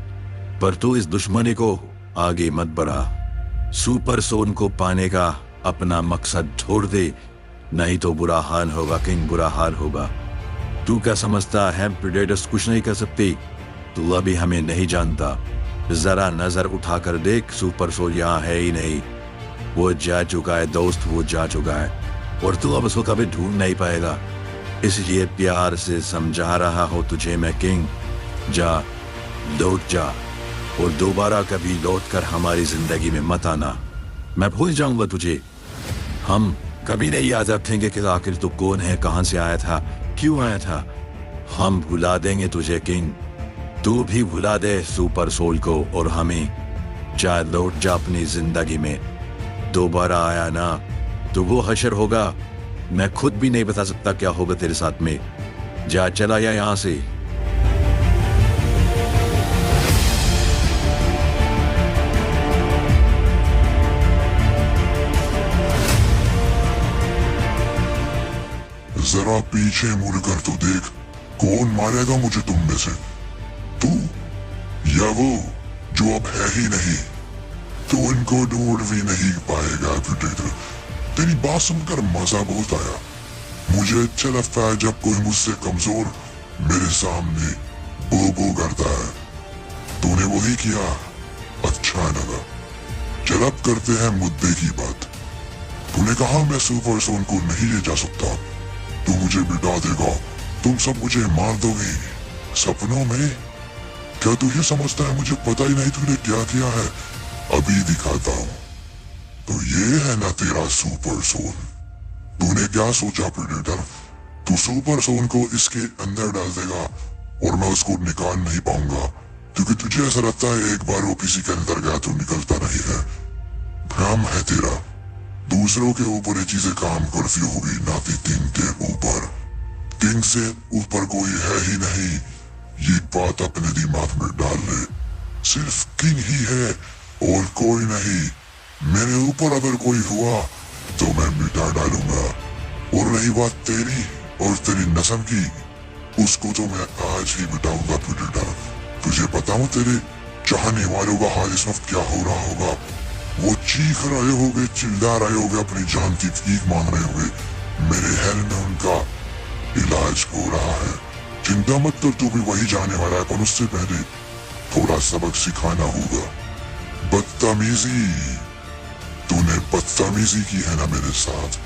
पर तू इस दुश्मनी को आगे मत बढ़ा। सुपर सोन को पाने का अपना मकसद छोड़ दे, नहीं तो बुरा हाल होगा किंग, बुरा हाल होगा। तू क्या समझता है प्रेडेटर्स कुछ नहीं कर सकती? तू अभी हमें नहीं जानता। जरा नजर उठाकर देख, सुपर सोल यहाँ है ही नहीं। वो जा चुका है दोस्त, वो जा चुका है और तू अब उसको कभी ढूंढ नहीं पाएगा। इसलिए प्यार से समझा रहा हो तुझे मैं किंग। जा, लौट जा और दोबारा कभी लौट कर हमारी जिंदगी में मत आना। मैं भूल जाऊंगा तुझे। हम कभी नहीं याद रखेंगे कि आखिर तू कौन है, कहां से आया था, क्यों आया था। हम भुला देंगे तुझे किंग। तू भी भुला दे सुपर सोल को और हमें, चाहे लौट जा अपनी जिंदगी में। दोबारा आया ना तो वो हशर होगा, मैं खुद भी नहीं बता सकता क्या होगा तेरे साथ में। जा चला या यहां से। जरा पीछे मुड़कर तो देख, कौन मारेगा मुझे तुम में से, तू या वो जो अब है ही नहीं। तो इनको ढूंढ भी नहीं पाएगा प्रेडेटर। तेरी बात सुनकर मजा बहुत आया। मुझे अच्छा लगता है जब कोई मुझसे कमजोर मेरे सामने बो बो करता है। तूने वही किया, अच्छा लगा। चल अब करते हैं मुद्दे की बात। तूने कहा मैं सुपर सोन को नहीं ले जा सकता, तू मुझे मिटा देगा, तुम सब मुझे मार दोगे सपनों में। क्या तू ये समझता है मुझे पता ही नहीं तूने क्या किया है? अभी दिखाता हूँ। तो ये है ना तेरा सुपर सोन। तूने क्या सोचा प्रेडेटर? तू सुपर सोन को इसके अंदर डाल देगा और मैं उसको निकाल नहीं पाऊंगा, क्योंकि तुझे ऐसा लगता है एक बार वो किसी के अंदर गया तो निकलता नहीं है। भ्रम है तेरा। दूसरों के ऊपर ये चीजें काम करती होगी, ना कि किंग के ऊपर। किंग से ऊपर कोई है ही नहीं, ये बात अपने दिमाग में डाल ले। सिर्फ किंग ही है और कोई नहीं। मेरे ऊपर अगर कोई हुआ तो मैं मिटा डालूंगा। और रही बात तेरी और तेरी नस्ल की, उसको तो मैं आज ही मिटाऊंगा प्रेडेटर। तुझे बताऊं तेरे चाहने वालों का हाल इस वक्त क्या हो रहा होगा? वो चीख रहे होंगे, चिल्ला रहे होंगे, अपनी जान की भीख मांग रहे होंगे। मेरे हेल में उनका इलाज हो रहा है। चिंता मत कर, तू भी वही जाने वाला है, पर उससे पहले थोड़ा सबक सिखाना होगा। बदतमीजी, तूने बदतमीजी की है ना मेरे साथ।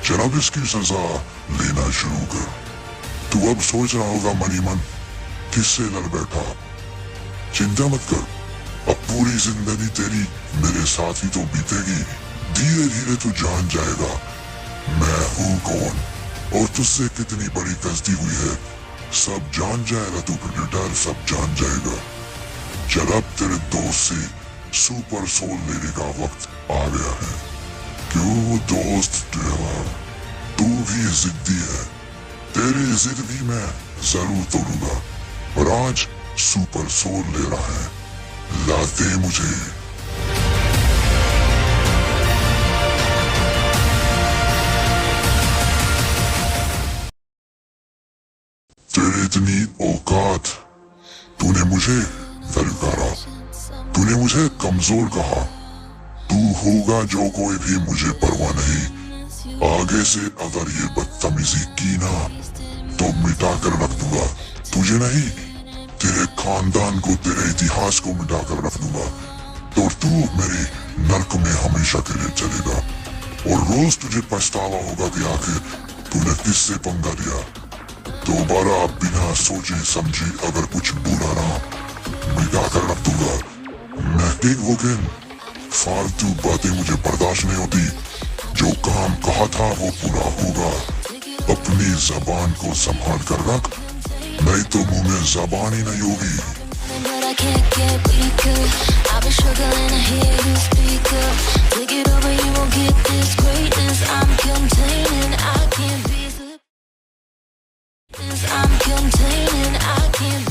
चल अब इसकी सजा लेना शुरू कर। तू अब सोच रहा होगा मनी मन किससे लड़ बैठा। चिंता मत कर, अब पूरी जिंदगी तेरी मेरे साथ ही तो बीतेगी। धीरे धीरे तू जान जाएगा मैं हूँ कौन और तुझसे कितनी बड़ी गलती हुई है। सब जान जाएगा तू प्रेडेटर, सब जान जाएगा। चल अब तेरे दोस्त से सुपर सोल लेने का वक्त आ गया है। क्यों दोस्त तेरा, तू भी जिद्दी है। तेरी जिद भी मैं जरूर तोड़ूंगा। और आज सुपर सोल ले रहा है, लाते मुझे। तेरी इतनी औकात, तूने मुझे ललकारा, तूने मुझे कमजोर कहा। तू होगा जो कोई भी, मुझे परवाह नहीं। आगे से अगर ये बदतमीजी की ना तो मिटा कर रख दूंगा। तुझे नहीं, तेरे खानदान को, तेरे इतिहास को मिटा कर रख दूंगा। तो तू मेरे नर्क में हमेशा के लिए चलेगा और रोज तुझे पछतावा होगा कि आखिर तूने किससे पंगा लिया। दोबारा बिना सोचे समझे अगर कुछ बुरा रहा, मिटा कर रख दूंगा। मैं किंग वुकिन, फालतू बातें मुझे बर्दाश्त नहीं होती। जो काम कहा था वो पूरा होगा। अपनी जबान को संभाल कर रख, नहीं तो मुंह में जबान ही नहीं होगी। But I can't get weaker. I've been struggling to hear you speak up. Take it over, you won't get this greatness. I'm containing, I can't be the. I'm containing, I can't